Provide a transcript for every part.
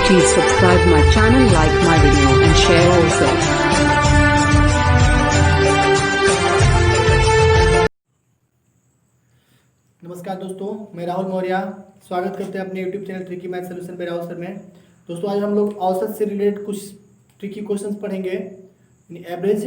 Please subscribe my channel, like my video and share also. नमस्कार दोस्तों, मैं राहुल मौर्य स्वागत करते हैं अपने YouTube channel tricky math solution पे राहुल सर में। दोस्तों आज हम लोग औसत से रिलेटेड कुछ ट्रिकी क्वेश्चंस पढ़ेंगे एवरेज।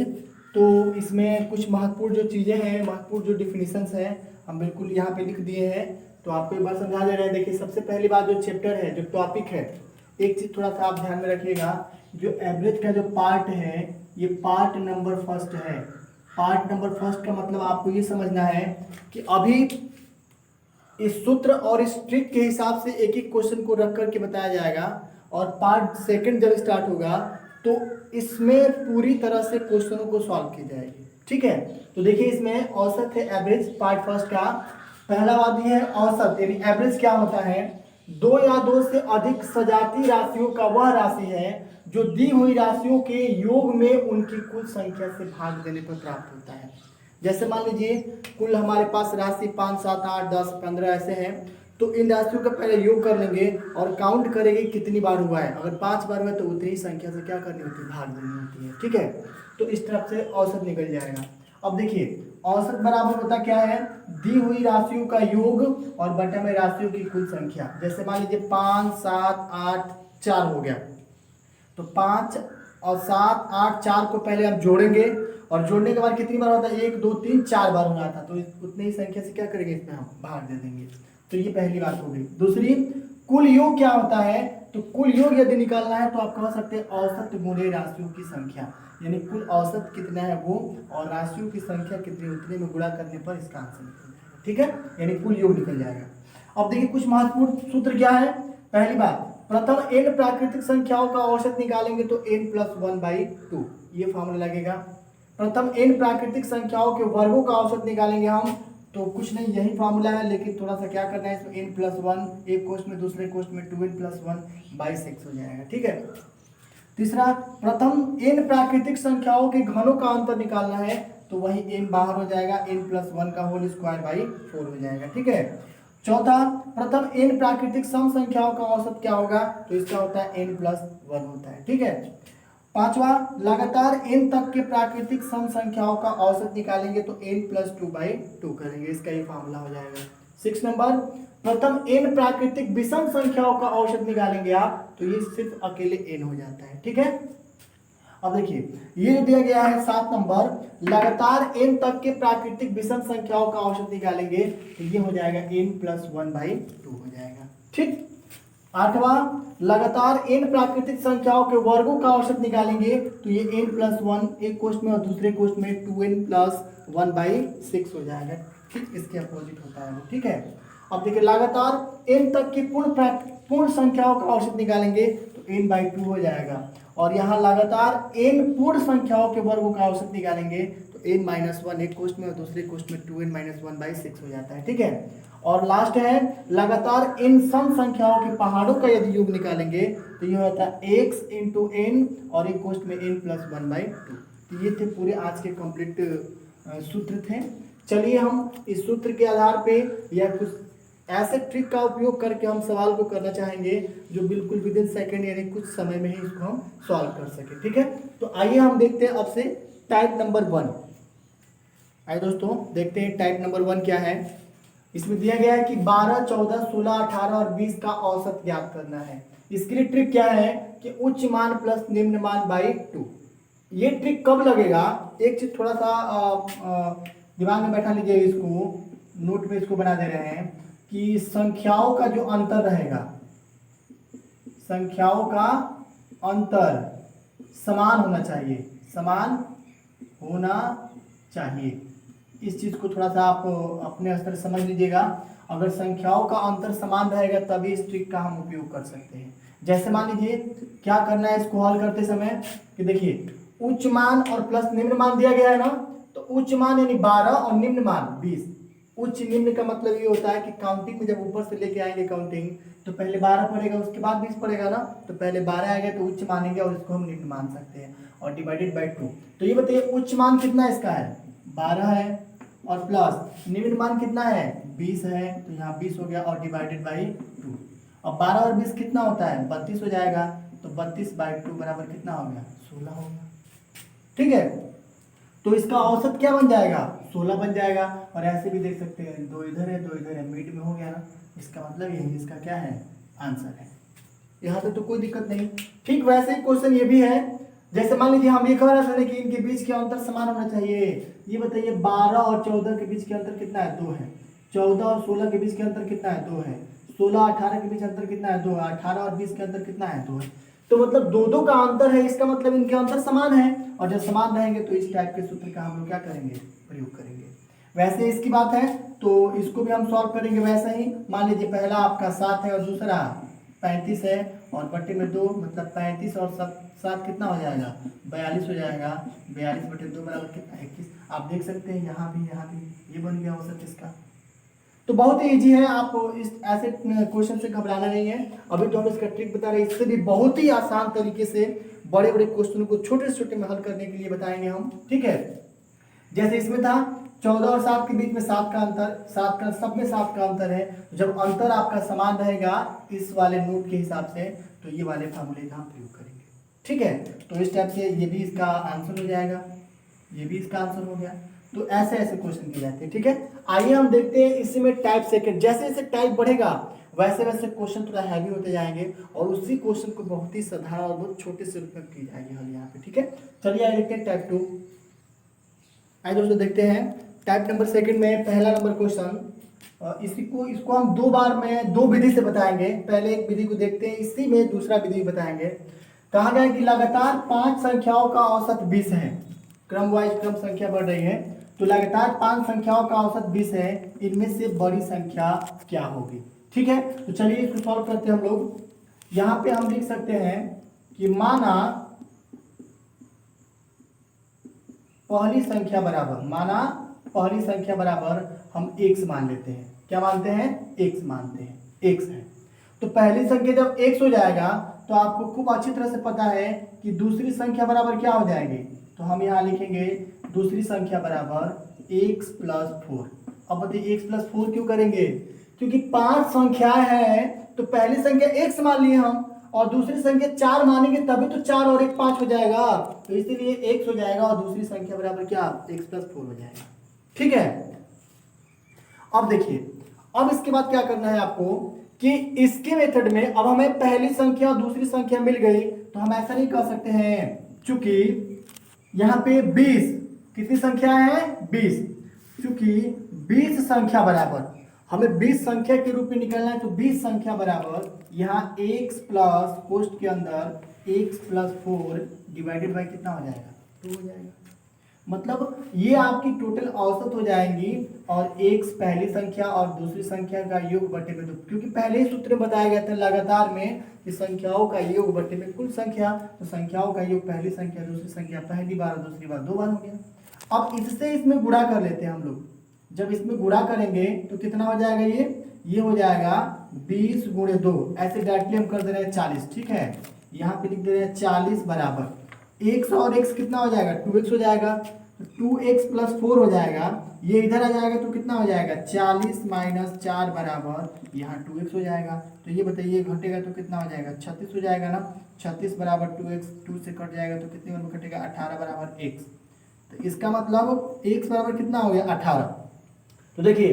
तो इसमें कुछ महत्वपूर्ण जो चीज़ें हैं, महत्वपूर्ण जो डिफिनीशंस हैं, हम बिल्कुल यहाँ पे लिख दिए हैं। तो आपको एक बार समझा दे रहे हैं। देखिए, सबसे पहली बात जो चैप्टर है, जो टॉपिक है, एक चीज़ थोड़ा सा आप ध्यान में रखिएगा। जो एवरेज का जो पार्ट है, ये पार्ट नंबर फर्स्ट है। पार्ट नंबर फर्स्ट का मतलब आपको ये समझना है कि अभी इस सूत्र और इस ट्रिक के हिसाब से एक एक क्वेश्चन को रख करके बताया जाएगा, और पार्ट सेकंड जब स्टार्ट होगा तो इसमें पूरी तरह से क्वेश्चनों को सॉल्व की जाएगी। ठीक है, तो देखिए इसमें औसत है एवरेज पार्ट फर्स्ट का। पहला बात यह है औसत यानी एवरेज क्या होता है? दो या दो से अधिक सजातीय राशियों का वह राशि है जो दी हुई राशियों के योग में उनकी कुल संख्या से भाग देने पर प्राप्त होता है। जैसे मान लीजिए कुल हमारे पास राशि 5, 7, 8, 10, 15 ऐसे हैं, तो इन राशियों का पहले योग कर लेंगे और काउंट करेंगे कितनी बार हुआ है। अगर 5 बार हुआ है तो उतनी ही संख्या से क्या करनी होती है, भाग देनी होती है। ठीक है, तो इस तरफ से औसत निकल जाएगा। अब देखिए औसत बराबर होता क्या है? दी हुई राशियों का योग और बटे में राशियों की कुल संख्या। जैसे मान लीजिए 5, 7, 8, 4 हो गया, तो 5 और 7, 8, 4 को पहले हम जोड़ेंगे और जोड़ने के बाद कितनी बार होता है? 1, 2, 3, 4 बार होना था, तो उतनी ही संख्या से क्या करेंगे, इसमें हम भाग दे देंगे। तो ये पहली बात हो गई। दूसरी, कुल योग क्या होता है? तो कुल योग यदि निकालना है तो आप कह सकते हैं औसत गुणे राशियों की संख्या, यानी कुल औसत कितना है वो और राशियों की संख्या कितनी, उतने में गुणा करने पर इसका आंसर निकल जाएगा। ठीक है, यानी कुल योग निकल जाएगा। अब देखिए कुछ महत्वपूर्ण सूत्र क्या है। पहली बात, प्रथम n प्राकृतिक संख्याओं का औसत निकालेंगे तो n+1/2 ये फॉर्मूला लगेगा। प्रथम n प्राकृतिक संख्याओं के वर्गों का औसत निकालेंगे हम, तो कुछ नहीं, यही फॉर्मूला है, लेकिन थोड़ा सा क्या करना है इसमें, n+1 एक कोष्ठ में, दूसरे कोष्ठ में 2n+1/6 हो जाएगा। ठीक है। तीसरा, प्रथम n प्राकृतिक संख्याओं के घनों का अंतर निकालना है, तो वही n बाहर हो जाएगा, n+1 का होल स्क्वायर बाई 4 हो जाएगा। ठीक है। चौथा, प्रथम n प्राकृतिक सम संख्याओं का औसत क्या होगा? तो इसका होता है n+1 होता है। ठीक है। पांचवा, लगातार n तक के प्राकृतिक सम संख्याओं का औसत निकालेंगे तो n+2/2 करेंगे, इसका ये फार्मूला हो जाएगा। 6 नंबर, प्रथम n प्राकृतिक विषम संख्याओं का औसत निकालेंगे आप, तो ये सिर्फ अकेले n हो जाता है। ठीक है। अब देखिए ये जो दिया गया है 7 नंबर, लगातार n तक के प्राकृतिक विषम संख्याओं का औसत निकालेंगे तो ये हो जाएगा n+1/2 हो जाएगा। ठीक। आठवां, लगातार n प्राकृतिक संख्याओं के वर्गों का औसत निकालेंगे तो ये n+1 एक कोष्ठ में और दूसरे कोष्ठ में 2n+1/6 हो जाएगा। ठीक, इसके अपोजिट होता है वो। ठीक है। अब देखिए लगातार n तक की पूर्ण संख्याओं का औसत निकालेंगे तो n/2 हो जाएगा, और यहाँ लगातार n पूर्ण संख्याओं के वर्गों का औसत निकालेंगे तो n-1 एक कोष्ठ में और दूसरे कोष्ठ में 2n-1/6 हो जाता है। ठीक है। और लास्ट है, लगातार n सम संख्याओं के पहाड़ों का यदि योग निकालेंगे तो ये होता है x × n और एक कोष्ठ में n+1/2। तो ये थे पूरे आज के कंप्लीट सूत्र थे। चलिए हम इस सूत्र के आधार पे या कुछ ऐसे ट्रिक का उपयोग करके हम सवाल को करना चाहेंगे जो बिल्कुल विदिन सेकंड यानी कुछ समय में ही इसको हम सॉल्व कर सके। ठीक है, तो आइए हम देखते हैं अब से टाइप नंबर 1। आइए दोस्तों देखते हैं टाइप नंबर 1 क्या है। इसमें दिया गया है कि 12, 14, 16, 18 और 20 का औसत ज्ञात करना है। इसके लिए ट्रिक क्या है कि उच्च मान प्लस निम्न मान बाई 2। ये ट्रिक कब लगेगा, एक चीज थोड़ा सा दिमाग में बैठा लीजिए, इसको नोट में इसको बना दे रहे हैं कि संख्याओं का जो अंतर रहेगा, संख्याओं का अंतर समान होना चाहिए, समान होना चाहिए। इस चीज को थोड़ा सा आप अपने स्तर से समझ लीजिएगा। अगर संख्याओं का अंतर समान रहेगा तभी इस ट्रिक का हम उपयोग कर सकते हैं। जैसे मान लीजिए क्या करना है इसको हल करते समय कि देखिए उच्च मान और प्लस निम्न मान दिया गया है ना, तो उच्च मान यानी 12 और निम्न मान 20। उच्च निम्न का मतलब ये होता है कि काउंटिंग में जब ऊपर से लेके आएंगे काउंटिंग तो पहले 12 पड़ेगा, उसके बाद 20 पड़ेगा ना, तो पहले 12 आएगा तो उच्च मानेंगे और इसको हम निम्न मान सकते हैं, और डिवाइडेड बाई 2। तो ये बताइए उच्च मान कितना इसका है, 12 है, और प्लस निम्न मान कितना है, 20 है, तो यहाँ 20 हो गया और डिवाइडेड बाई 2। अब 12 और 20 कितना होता है, 32 हो जाएगा। तो 32/2 बराबर कितना हो गया, 16 हो गया। ठीक है, तो इसका औसत क्या बन जाएगा, 16 बन जाएगा। और ऐसे भी देख सकते हैं, 2 इधर है 2 इधर है, मिड में हो गया ना, इसका मतलब यही इसका क्या है, आंसर है। यहाँ पे तो कोई दिक्कत नहीं। ठीक वैसे ही क्वेश्चन ये भी है, जैसे मान लीजिए हम ये कह रहे थे कि इनके बीच के अंतर समान होना चाहिए। ये बताइए 12 और 14 के बीच के अंतर कितना है, 2 है। 14 और 16 के बीच के अंतर कितना है, 2 है। 16 18 के बीच अंतर कितना है, 2 है। 18 और 20 के अंतर कितना है, 2 है। तो मतलब 2 का अंतर है, इसका मतलब इनके अंतर समान है। और जब समान रहेंगे तो इस टाइप के सूत्र का हम लोग क्या करेंगे, प्रयोग करेंगे। वैसे इसकी बात है तो इसको भी हम सॉल्व करेंगे वैसा ही। मान लीजिए पहला आपका 7 है और दूसरा 35 है, और बट्टे में 2, मतलब 35 और 7 कितना हो जाएगा, 42 हो जाएगा। 42/2 बराबर कितना, 21। आप देख सकते हैं यहाँ भी ये बन गया औसत इसका। तो बहुत ही ईजी है, आप इस ऐसे क्वेश्चन से घबराना नहीं है। अभी तो हम इसका ट्रिक बता रहे हैं, इससे भी बहुत ही आसान तरीके से बड़े बड़े क्वेश्चन को छोटे छोटे में हल करने के लिए बताएंगे हम। ठीक है, जैसे इसमें था 14 और 7 के बीच में 7 का अंतर, 7 का सब में 7 का अंतर है। जब अंतर आपका समान रहेगा इस वाले नोट के हिसाब से, तो ये वाले फार्मूले का हम प्रयोग करेंगे। ठीक है, तो इस टाइप से ये भी इसका आंसर हो जाएगा, ये भी इसका आंसर हो गया। तो ऐसे ऐसे क्वेश्चन किए जाते हैं। ठीक है, आइए हम देखते हैं इसी में टाइप सेकंड। जैसे जैसे टाइप बढ़ेगा वैसे वैसे क्वेश्चन थोड़ा हैवी होते जाएंगे, और उसी क्वेश्चन को बहुत ही साधारण और बहुत छोटे से रूप में की जाएगी हल यहाँ पे। ठीक है, चलिए आइए देखते हैं टाइप 2। आइए दोस्तों देखते हैं टाइप नंबर सेकंड में पहला नंबर क्वेश्चन। इसको हम 2 बार में 2 विधि से बताएंगे। पहले एक विधि को देखते हैं, इसी में दूसरा विधि बताएंगे। कहा गया कि लगातार 5 संख्याओं का औसत 20 है। क्रम वाइज क्रम संख्या बढ़ रही है, तो लगातार 5 संख्याओं का औसत 20 है। इनमें से बड़ी संख्या क्या होगी। ठीक है, तो चलिए इसको सॉल्व करते हैं हम लोग। यहाँ पे हम लिख सकते हैं कि माना पहली संख्या बराबर हम x मान लेते हैं। क्या मानते हैं, x मानते हैं, x है। तो पहली संख्या जब x हो जाएगा तो आपको खूब अच्छी तरह से पता है कि दूसरी संख्या बराबर क्या हो जाएगी। तो हम यहाँ लिखेंगे दूसरी संख्या बराबर x + 4। अब बताइए x + 4 क्यों करेंगे, क्योंकि 5 संख्याएं हैं, तो पहली संख्या x मान लिए हम, और दूसरी संख्या 4 मानेंगे तभी तो 4 और 1 5 हो जाएगा। तो इसीलिए x हो जाएगा, और दूसरी संख्या बराबर क्या, x + 4 हो जाएगा। ठीक है, अब देखिए, अब इसके बाद क्या करना है आपको कि इसके मेथड में अब हमें पहली संख्या और दूसरी संख्या मिल गई, तो हम ऐसा नहीं कर सकते हैं, चूंकि यहाँ पे 20 कितनी संख्या है, 20। चूंकि 20 संख्या बराबर हमें 20 संख्या के रूप में निकलना है, तो 20 संख्या बराबर यहाँ x प्लस पोस्ट के अंदर x + 4 डिवाइडेड बाई कितना हो जाएगा, 2 हो जाएगा। मतलब ये आपकी टोटल औसत हो जाएंगी, और x पहली संख्या और दूसरी संख्या का योग बटे में 2, क्योंकि पहले ही सूत्र बताया गया था लगातार में कि संख्याओं का योग बटे में कुल संख्या। तो संख्याओं का योग पहली संख्या दूसरी संख्या पहली बार और दूसरी बार 2 बार हो गया। अब इससे इसमें गुणा कर लेते हैं हम लोग। जब इसमें गुणा करेंगे तो कितना हो जाएगा, ये हो जाएगा 20 × 2, ऐसे डायरेक्टली हम कर दे रहे हैं 40। ठीक है, यहाँ पे लिख दे रहे हैं 40 बराबर x और x कितना हो जाएगा, 2x हो जाएगा। तो 2x + 4 हो जाएगा, ये इधर आ जाएगा तो कितना हो जाएगा, 40 - 4 बराबर यहाँ 2x हो जाएगा। तो ये बताइए घटेगा तो कितना हो जाएगा, 36 हो जाएगा ना। 36 बराबर 2x, 2 से कट जाएगा तो कितने में कटेगा, 18 बराबर x। तो इसका मतलब x बराबर कितना हो गया, 18। तो देखिए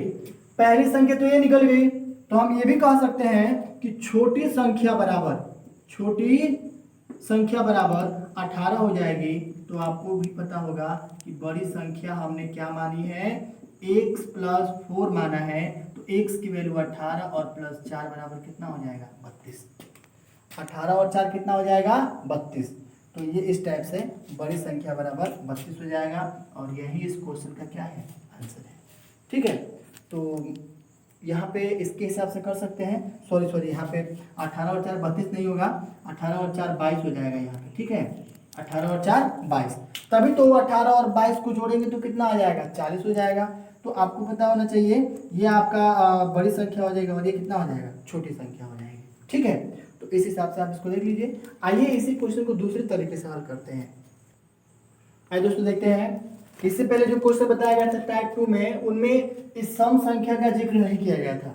पहली संख्या तो ये निकल गई, तो हम ये भी कह सकते हैं कि छोटी संख्या बराबर 18 हो जाएगी। तो आपको भी पता होगा कि बड़ी संख्या हमने क्या मानी है, x + 4 माना है। तो x की वैल्यू 18 और +4 बराबर कितना हो जाएगा, 32। 18 और 4 कितना हो जाएगा, 32। तो ये इस टाइप से बड़ी संख्या बराबर 32 हो जाएगा, और यही इस क्वेश्चन का क्या है, आंसर है। ठीक है, तो यहाँ पे इसके हिसाब से कर सकते हैं। सॉरी यहाँ पे 18 और 4 32 नहीं होगा, 18 और 4 22 हो जाएगा यहाँ पे। ठीक है, 18 और 4 22, तभी तो 18 और 22 को जोड़ेंगे तो कितना आ जाएगा, 40 हो जाएगा। तो आपको पता होना चाहिए ये आपका बड़ी संख्या हो जाएगा, और ये कितना हो जाएगा, छोटी संख्या हो जाएगी। ठीक है, तो इस हिसाब से आप इसको देख लीजिए। आइए इसी क्वेश्चन को दूसरे तरीके से हल करते हैं। आइए दोस्तों देखते हैं, इससे पहले जो क्वेश्चन बताया गया था टाइप 2 में, उनमें इस सम संख्या का जिक्र नहीं किया गया था।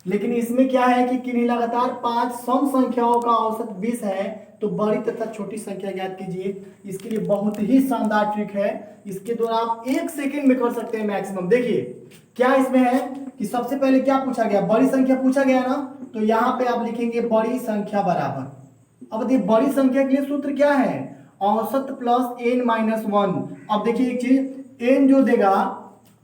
लेकिन इसमें क्या है कि किन्हीं लगातार 5 सम संख्याओं का औसत 20 है, तो बड़ी तथा छोटी संख्या ज्ञात कीजिए। इसके लिए बहुत ही शानदार ट्रिक है, इसके द्वारा आप 1 सेकंड में कर सकते हैं मैक्सिमम। देखिए क्या इसमें है कि सबसे पहले क्या पूछा गया, बड़ी संख्या पूछा गया ना, तो यहाँ पे आप लिखेंगे बड़ी संख्या बराबर। अब देखिए बड़ी संख्या के लिए सूत्र क्या है, औसत प्लस n माइनस 1। अब देखिए एक चीज, n जो देगा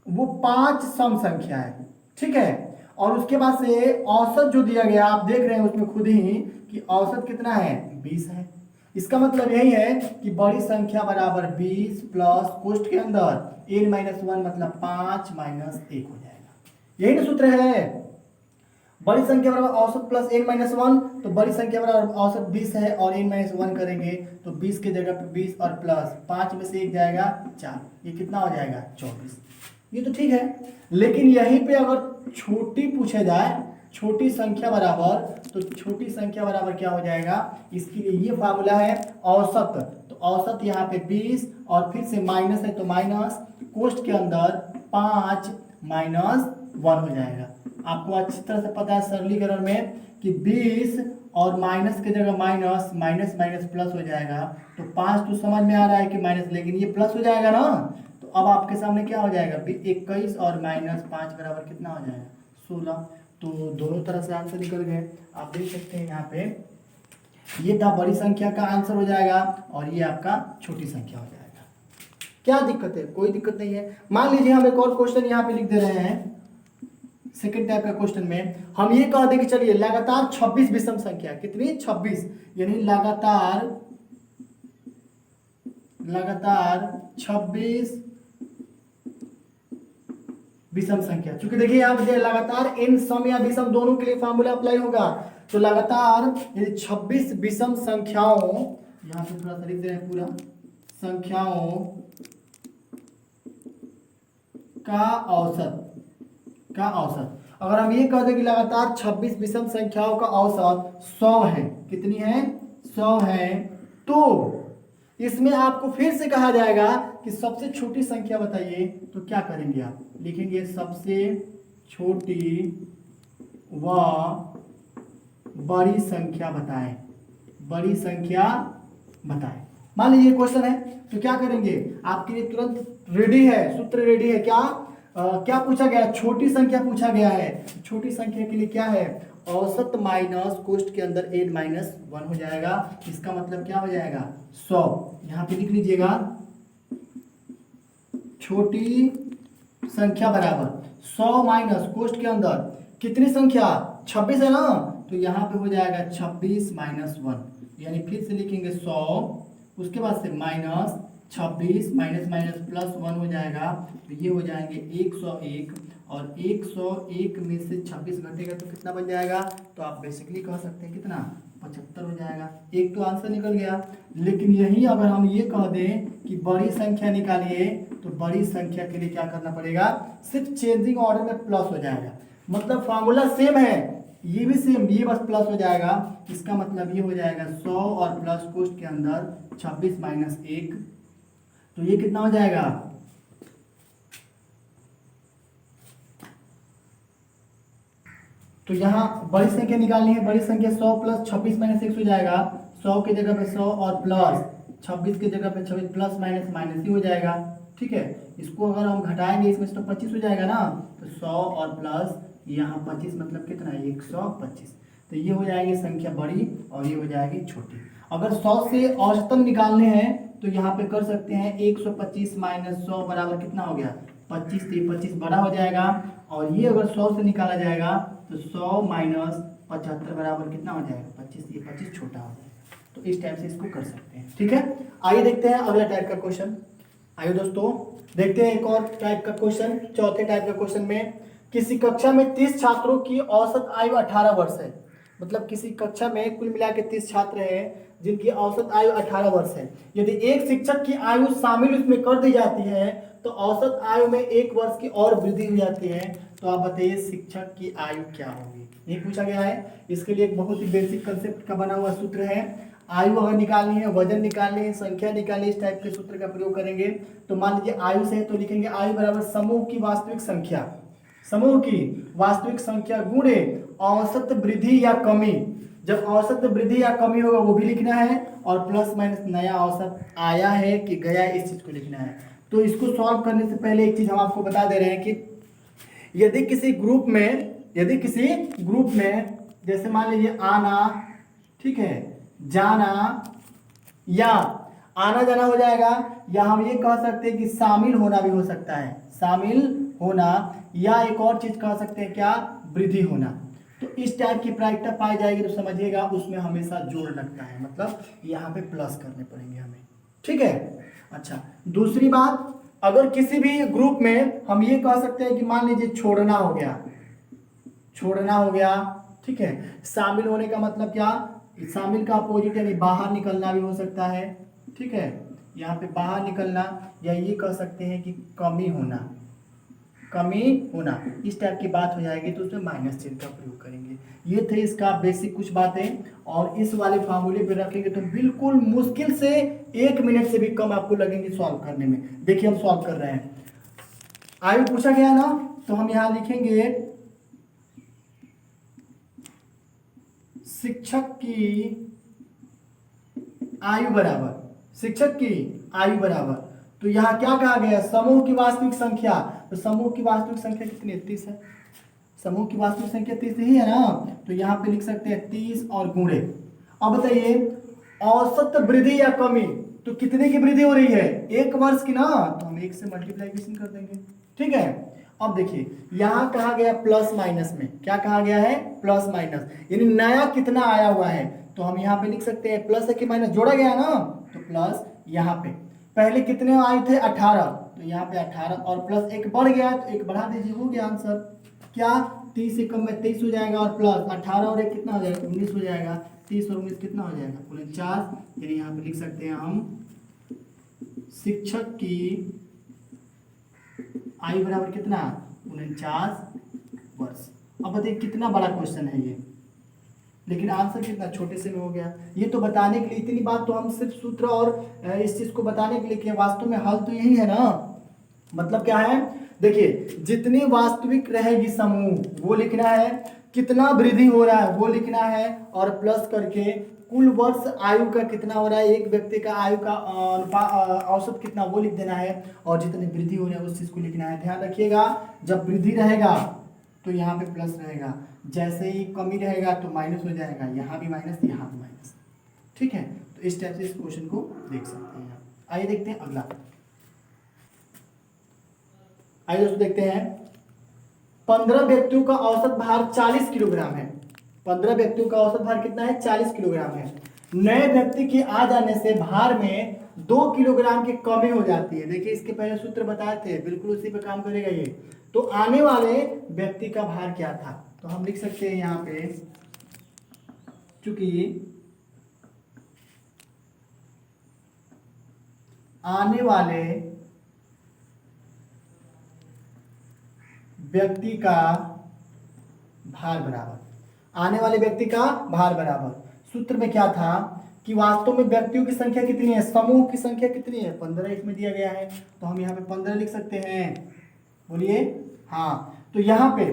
वो 5 सम संख्या है, ठीक है, और उसके बाद से औसत जो दिया गया आप देख रहे हैं उसमें खुद ही कि औसत कितना है, 20 है। इसका मतलब यही है कि बड़ी संख्या बराबर 20 प्लस कोष्ठ के अंदर n माइनस 1 मतलब 5 माइनस 1 हो जाएगा। यही ना सूत्र है, बड़ी संख्या बराबर औसत प्लस n माइनस 1, तो बड़ी संख्या बराबर औसत 20 है और n माइनस 1 करेंगे तो 20 के जगह पे 20 और प्लस 5 में से 1 जाएगा 4, ये कितना हो जाएगा 24। ये तो ठीक है, लेकिन यहीं पे अगर छोटी पूछे जाए, छोटी संख्या बराबर, तो छोटी संख्या बराबर क्या हो जाएगा, इसके लिए ये फार्मूला है औसत, तो औसत यहाँ पे 20 और फिर से माइनस है तो माइनस, कोष्ठ के अंदर 5 माइनस 1 हो जाएगा। आपको अच्छी तरह से पता है सरलीकरण में कि 20 और माइनस के जगह माइनस, माइनस माइनस प्लस हो जाएगा, तो 5 तो समझ में आ रहा है कि माइनस, लेकिन ये प्लस हो जाएगा ना, तो अब आपके सामने क्या हो जाएगा, 21 और माइनस 5 बराबर कितना हो जाएगा 16। तो दोनों तरह से आंसर निकल गए। आप देख सकते हैं यहाँ पे ये था बड़ी संख्या का आंसर हो जाएगा और ये आपका छोटी संख्या हो जाएगा। क्या दिक्कत है, कोई दिक्कत नहीं है। मान लीजिए हम एक और क्वेश्चन यहाँ पे लिख दे रहे हैं, सेकेंड टाइप का क्वेश्चन में हम ये कह दें कि चलिए लगातार 26 विषम संख्या, कितनी 26, यानी लगातार 26 विषम संख्या। चूंकि देखिए यहाँ पे लगातार n सम या विषम दोनों के लिए फार्मूला अप्लाई होगा, तो लगातार ये 26 विषम संख्याओं, यहाँ पे थोड़ा सा लिख दे रहे हैं पूरा, संख्याओं का औसत अगर हम ये कह दें कि लगातार 26 विषम संख्याओं का औसत 100 है, कितनी है 100 है, तो इसमें आपको फिर से कहा जाएगा कि सबसे छोटी संख्या बताइए, तो क्या करेंगे आप लिखेंगे सबसे छोटी व बड़ी संख्या बताएं, बड़ी संख्या बताएं। मान लीजिए क्वेश्चन है, तो क्या करेंगे, आपके लिए तुरंत रेडी है, सूत्र रेडी है। क्या पूछा गया, छोटी संख्या पूछा गया है। छोटी संख्या के लिए क्या है, औसत माइनस कोष्ठ के अंदर n माइनस 1 हो जाएगा। इसका मतलब क्या हो जाएगा 100, यहाँ पे लिख लीजिएगा छोटी संख्या बराबर 100 माइनस कोष्ठ के अंदर कितनी संख्या 26 है ना, तो यहाँ पे हो जाएगा 26 माइनस 1, यानी फिर से लिखेंगे 100, उसके बाद से माइनस 26 माइनस माइनस प्लस 1 हो जाएगा, तो ये हो जाएंगे 101, और 101 में से 26 घटेगा तो कितना बन जाएगा, तो आप बेसिकली कह सकते हैं कितना 75 हो जाएगा। एक तो आंसर निकल गया। लेकिन यही अगर हम ये कह दें कि बड़ी संख्या निकालिए, तो बड़ी संख्या के लिए क्या करना पड़ेगा, सिर्फ चेंजिंग ऑर्डर में प्लस हो जाएगा, मतलब फार्मूला सेम है, ये भी सेम, ये बस प्लस हो जाएगा। इसका मतलब ये हो जाएगा 100 और प्लस कोष्ठ के अंदर 26 माइनस 1, तो ये कितना हो जाएगा, तो यहाँ बड़ी संख्या निकालनी है, बड़ी संख्या 100 प्लस 26 माइनस 1 हो जाएगा, 100 के जगह पे 100 और प्लस 26 के जगह पे 26, प्लस माइनस माइनस ही हो जाएगा, ठीक है। इसको अगर हम घटाएंगे इसमें से तो 25 हो जाएगा ना, तो 100 और प्लस यहाँ 25 मतलब कितना है 125, तो ये हो जाएगी संख्या बड़ी और ये हो जाएगी छोटी। अगर 100 से औसतन निकालने हैं तो यहाँ पे कर सकते हैं 125 माइनस 100 बराबर कितना हो गया 25, तो ये 25 बड़ा हो जाएगा, और ये अगर 100 से निकाला जाएगा तो 100 माइनस 75 बराबर कितना हो जाएगा 25, ये 25 छोटा हो जाएगा। तो इस टाइप से इसको कर सकते हैं, ठीक है। आइए देखते हैं अगला टाइप का क्वेश्चन। आइए दोस्तों देखते हैं एक और टाइप का क्वेश्चन। चौथे टाइप का क्वेश्चन में किसी कक्षा में 30 छात्रों की औसत आयु 18 वर्ष है, मतलब किसी कक्षा में कुल मिला के 30 छात्र हैं जिनकी औसत आयु 18 वर्ष है। यदि एक शिक्षक की आयु शामिल उसमें कर दी जाती है तो औसत आयु में 1 वर्ष की और वृद्धि हो जाती है, तो आप बताइए शिक्षक की आयु क्या होगी। ये पूछा गया है। इसके लिए एक बहुत ही बेसिक कंसेप्ट का बना हुआ सूत्र है। आयु अगर निकालनी है, वजन निकालनी है, संख्या निकालनी है, इस टाइप के सूत्र का प्रयोग करेंगे। तो मान लीजिए आयु से है तो लिखेंगे आयु बराबर समूह की वास्तविक संख्या, समूह की वास्तविक संख्या गुणे औसत वृद्धि या कमी। जब औसत वृद्धि या कमी होगा वो भी लिखना है, और प्लस माइनस नया औसत आया है कि गया, इस चीज को लिखना है। तो इसको सॉल्व करने से पहले एक चीज हम आपको बता दे रहे हैं कि यदि किसी ग्रुप में जैसे मान लीजिए आना, ठीक है, जाना, या आना जाना हो जाएगा, या हम ये कह सकते हैं कि शामिल होना भी हो सकता है, शामिल होना, या एक और चीज कह सकते हैं क्या, वृद्धि होना। तो इस टाइप की प्रायिकता पाई जाएगी तो समझिएगा उसमें हमेशा जोड़ लगता है, मतलब यहाँ पे प्लस करने पड़ेंगे हमें, ठीक है। अच्छा, दूसरी बात, अगर किसी भी ग्रुप में हम ये कह सकते हैं कि मान लीजिए छोड़ना हो गया, ठीक है। शामिल होने का मतलब क्या, शामिल का अपोजिट यानी बाहर निकलना भी हो सकता है, ठीक है, यहाँ पे बाहर निकलना, या ये कह सकते हैं कि कमी होना, इस टाइप की बात हो जाएगी तो उसमें माइनस चिन्ह का प्रयोग करेंगे। ये थे इसका बेसिक कुछ बातें, और इस वाले फार्मूले पे रखेंगे तो बिल्कुल मुश्किल से 1 मिनट से भी कम आपको लगेंगे सॉल्व करने में। देखिए हम सॉल्व कर रहे हैं, आयु पूछा गया ना, तो हम यहाँ लिखेंगे शिक्षक की आयु बराबर, तो यहाँ क्या कहा गया, समूह की वास्तविक संख्या। तो समूह की वास्तविक संख्या कितनी है, 30 है, समूह की वास्तविक संख्या 30 ही है ना, तो यहाँ पे लिख सकते हैं 30 और गुणे। अब बताइए औसत वृद्धि या कमी, तो कितने की वृद्धि हो रही है, 1 वर्ष की ना, तो हम 1 से मल्टीप्लाइकेशन कर देंगे, ठीक है। अब देखिए यहाँ कहा गया प्लस माइनस में, क्या कहा गया है, प्लस माइनस, यानी नया कितना आया हुआ है, तो हम यहाँ पे लिख सकते हैं प्लस है कि माइनस, जोड़ा गया ना, तो प्लस। यहाँ पे पहले कितने आए थे, 18, तो यहाँ पे 18 और प्लस 1 बढ़ गया तो 1 बढ़ा दीजिए, हो गया आंसर। क्या 30 से कम में 23 हो जाएगा, और प्लस 18 और 1 कितना हो जाएगा, 19 हो जाएगा, 30 और 19 कितना हो जाएगा, 49, यानी यहाँ पे लिख सकते हैं हम शिक्षक की आयु बराबर कितना, 49 वर्ष। अब बताइए कितना बड़ा क्वेश्चन है ये, लेकिन आंसर कितना छोटे से में हो गया। ये तो बताने के लिए, इतनी बात तो हम सिर्फ सूत्र और इस चीज को बताने के लिए किया, वास्तव में हल तो यही है ना। मतलब क्या है, देखिए जितनी वास्तविक रहेगी समूह वो लिखना है, कितना वृद्धि हो रहा है वो लिखना है, और प्लस करके कुल वर्ष आयु का कितना हो रहा है, एक व्यक्ति का आयु का औसत कितना वो लिख देना है, और जितनी वृद्धि हो रहा है उस चीज को लिखना है। ध्यान रखिएगा, जब वृद्धि रहेगा तो यहाँ पे प्लस रहेगा, जैसे ही कमी रहेगा तो माइनस हो जाएगा, यहाँ भी माइनस, यहाँ भी माइनस, ठीक है। तो इस टाइप से इस क्वेश्चन को देख सकते हैं। आइए देखते हैं अगला, आइए दोस्तों देखते हैं, 15 व्यक्तियों का औसत भार 40 किलोग्राम है। 15 व्यक्तियों का औसत भार कितना है, 40 किलोग्राम है। नए व्यक्ति के आ जाने से भार में 2 किलोग्राम की कमी हो जाती है। देखिए इसके पहले सूत्र बताए थे, बिल्कुल उसी पे काम करेगा ये। तो आने वाले व्यक्ति का भार क्या था, तो हम लिख सकते हैं यहाँ पे, चूंकि आने वाले व्यक्ति का भार बराबर, आने वाले व्यक्ति का भार बराबर, सूत्र में क्या था कि वास्तव में व्यक्तियों की संख्या कितनी है, समूह की संख्या कितनी है, 15 इसमें दिया गया है, तो हम यहाँ पे 15 लिख सकते हैं, बोलिए हाँ। तो यहाँ पे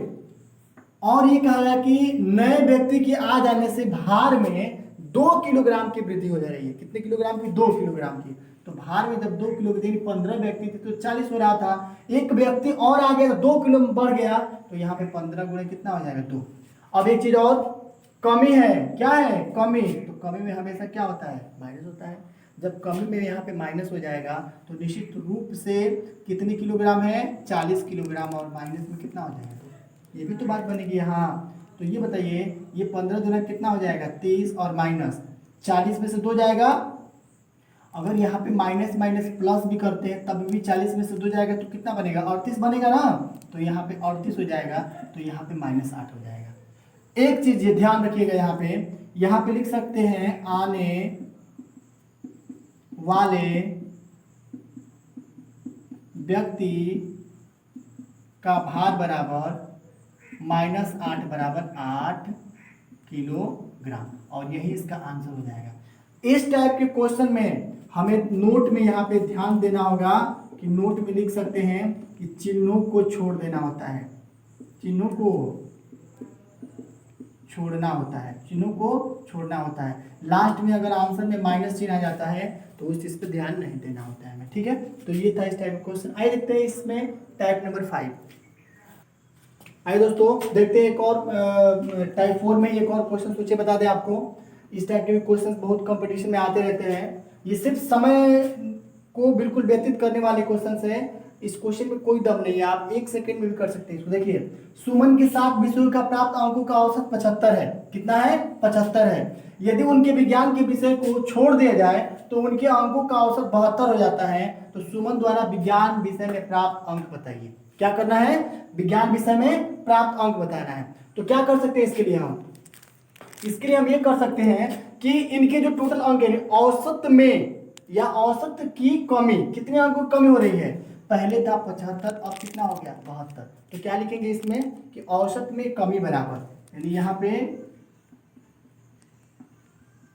और ये कहा गया कि नए व्यक्ति के आ जाने से भार में 2 किलोग्राम की वृद्धि हो जा रही है। कितने किलोग्राम की, 2 किलोग्राम की। तो भार में जब 2 किलो, 15 व्यक्ति थे तो 40 हो रहा था, एक व्यक्ति और आ गया 2 किलो बढ़ गया, तो यहाँ पे 15 गुणे कितना हो जाएगा, 2। अब एक चीज और, कमी है, क्या है, कमी, तो कमी में हमेशा क्या होता है, माइनस होता है। जब कमी में यहाँ पे माइनस हो जाएगा तो निश्चित रूप से कितने किलोग्राम है, 40 किलोग्राम, और माइनस में कितना हो जाएगा, तो ये भी तो बात बनेगी। हाँ, तो ये बताइए, ये 15 दूना कितना हो जाएगा, 30, और माइनस 40 में से 2 जाएगा। अगर यहाँ पे माइनस माइनस प्लस भी करते हैं तब भी 40 में से 2 जाएगा तो कितना बनेगा, 38 बनेगा ना, तो यहाँ पे 38 हो जाएगा, तो यहाँ पे -8 हो जाएगा। एक चीज ये ध्यान रखिएगा, यहाँ पे लिख सकते हैं आने वाले व्यक्ति का भार बराबर -8 बराबर 8 किलोग्राम, और यही इसका आंसर हो जाएगा। इस टाइप के क्वेश्चन में हमें नोट में यहाँ पे ध्यान देना होगा कि नोट में लिख सकते हैं कि चिन्हों को छोड़ देना होता है, चिन्हों को छोड़ना होता है, चिन्हों को छोड़ना होता है। लास्ट में अगर आंसर में माइनस चिन्ह आ जाता है तो उस चीज पे ध्यान नहीं देना होता है हमें, ठीक है। तो ये था इस टाइप का क्वेश्चन। आइए देखते हैं इसमें टाइप नंबर 5। आइए दोस्तों देखते हैं एक और टाइप 4 में एक और क्वेश्चन सोचे बता दें आपको। इस टाइप के क्वेश्चन बहुत कंपटीशन में आते रहते हैं। ये सिर्फ समय को बिल्कुल व्यतीत करने वाले क्वेश्चन है। इस क्वेश्चन में कोई दम नहीं है, आप 1 सेकंड में भी कर सकते हैं इसको। देखिए, सुमन के 7 विषयों का प्राप्त अंकों का औसत 75 है। कितना है? 75 है। यदि उनके विज्ञान के विषय को छोड़ दिया जाए तो उनके अंकों का औसत 72 हो जाता है। तो सुमन द्वारा विज्ञान विषय में प्राप्त अंक बताइए। क्या करना है? विज्ञान विषय में प्राप्त अंक बताना है। तो क्या कर सकते हैं इसके लिए हम ये कर सकते हैं कि इनके जो टोटल अंक है औसत में या औसत की कमी, कितने अंकों की कमी हो रही है? पहले था 75, अब कितना हो गया? 72। तो क्या लिखेंगे इसमें कि औसत में कमी बराबर, यानी यहाँ पे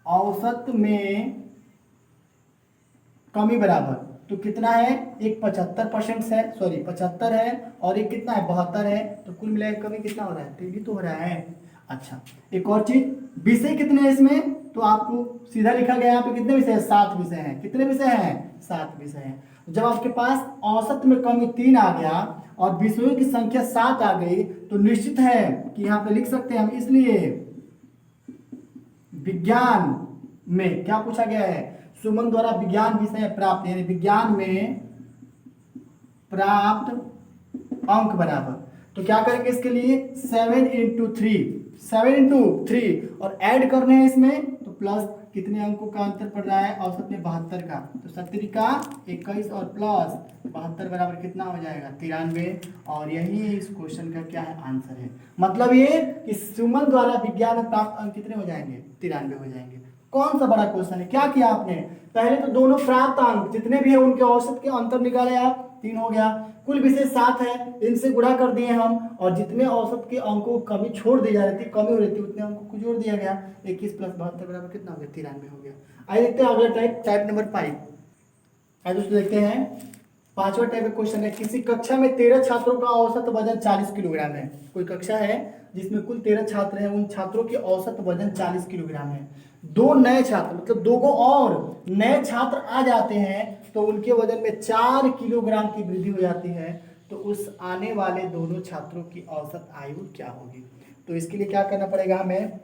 औसत में कमी बराबर, तो कितना है? एक 75% है, सॉरी 75 है, और एक कितना है? 72 है। तो कुल मिलाकर कमी कितना हो रहा है? 3 तो हो रहा है। अच्छा, एक और चीज, विषय कितने हैं इसमें? तो आपको सीधा लिखा गया यहाँ पे कितने विषय हैं? 7 विषय हैं। कितने विषय हैं? 7 विषय हैं। जब आपके पास औसत में कमी 3 आ गया और विषयों की संख्या 7 आ गई तो निश्चित है कि यहाँ पे लिख सकते हैं हम, इसलिए विज्ञान में क्या पूछा गया है? सुमन द्वारा विज्ञान विषय प्राप्त, यानी विज्ञान में प्राप्त अंक बराबर। तो क्या करेंगे इसके लिए? 7 × 3, 7 × 3 और ऐड करने हैं इसमें, तो प्लस कितने अंकों का अंतर पड़ रहा है? औसत में 72 का। तो 70 का 21 और प्लस 72 बराबर कितना हो जाएगा? 93। और यही इस क्वेश्चन का क्या है? आंसर है। मतलब ये कि सुमन द्वारा विज्ञान में प्राप्त अंक कितने हो जाएंगे? 93 हो जाएंगे। कौन सा बड़ा क्वेश्चन है? क्या किया आपने? पहले तो दोनों प्राप्त अंक जितने भी है उनके औसत के अंतर निकाले आप, 3 हो गया। कुल विषय 7 है, इनसे गुणा कर दिए हम, और जितने औसत के अंकों को कमी छोड़ दी जा रही थी, कमी हो रही थी, उतने अंकों को जोड़ दिया गया। 21 + 72 बराबर कितना हो गया? 93 हो गया। आइए देखते हैं अगला टाइप नंबर 5। आइए दोस्तों देखते हैं 5वां टाइप का क्वेश्चन है। किसी कक्षा में 13 छात्रों का औसत वजन 40 किलोग्राम है। कोई कक्षा है जिसमें कुल 13 छात्र हैं, उन छात्रों की औसत वजन 40 किलोग्राम है। 2 नए छात्र, मतलब 2 और नए छात्र आ जाते हैं तो उनके वजन में 4 किलोग्राम की वृद्धि हो जाती है। तो उस आने वाले दोनों छात्रों की औसत आयु क्या होगी? तो इसके लिए क्या करना पड़ेगा हमें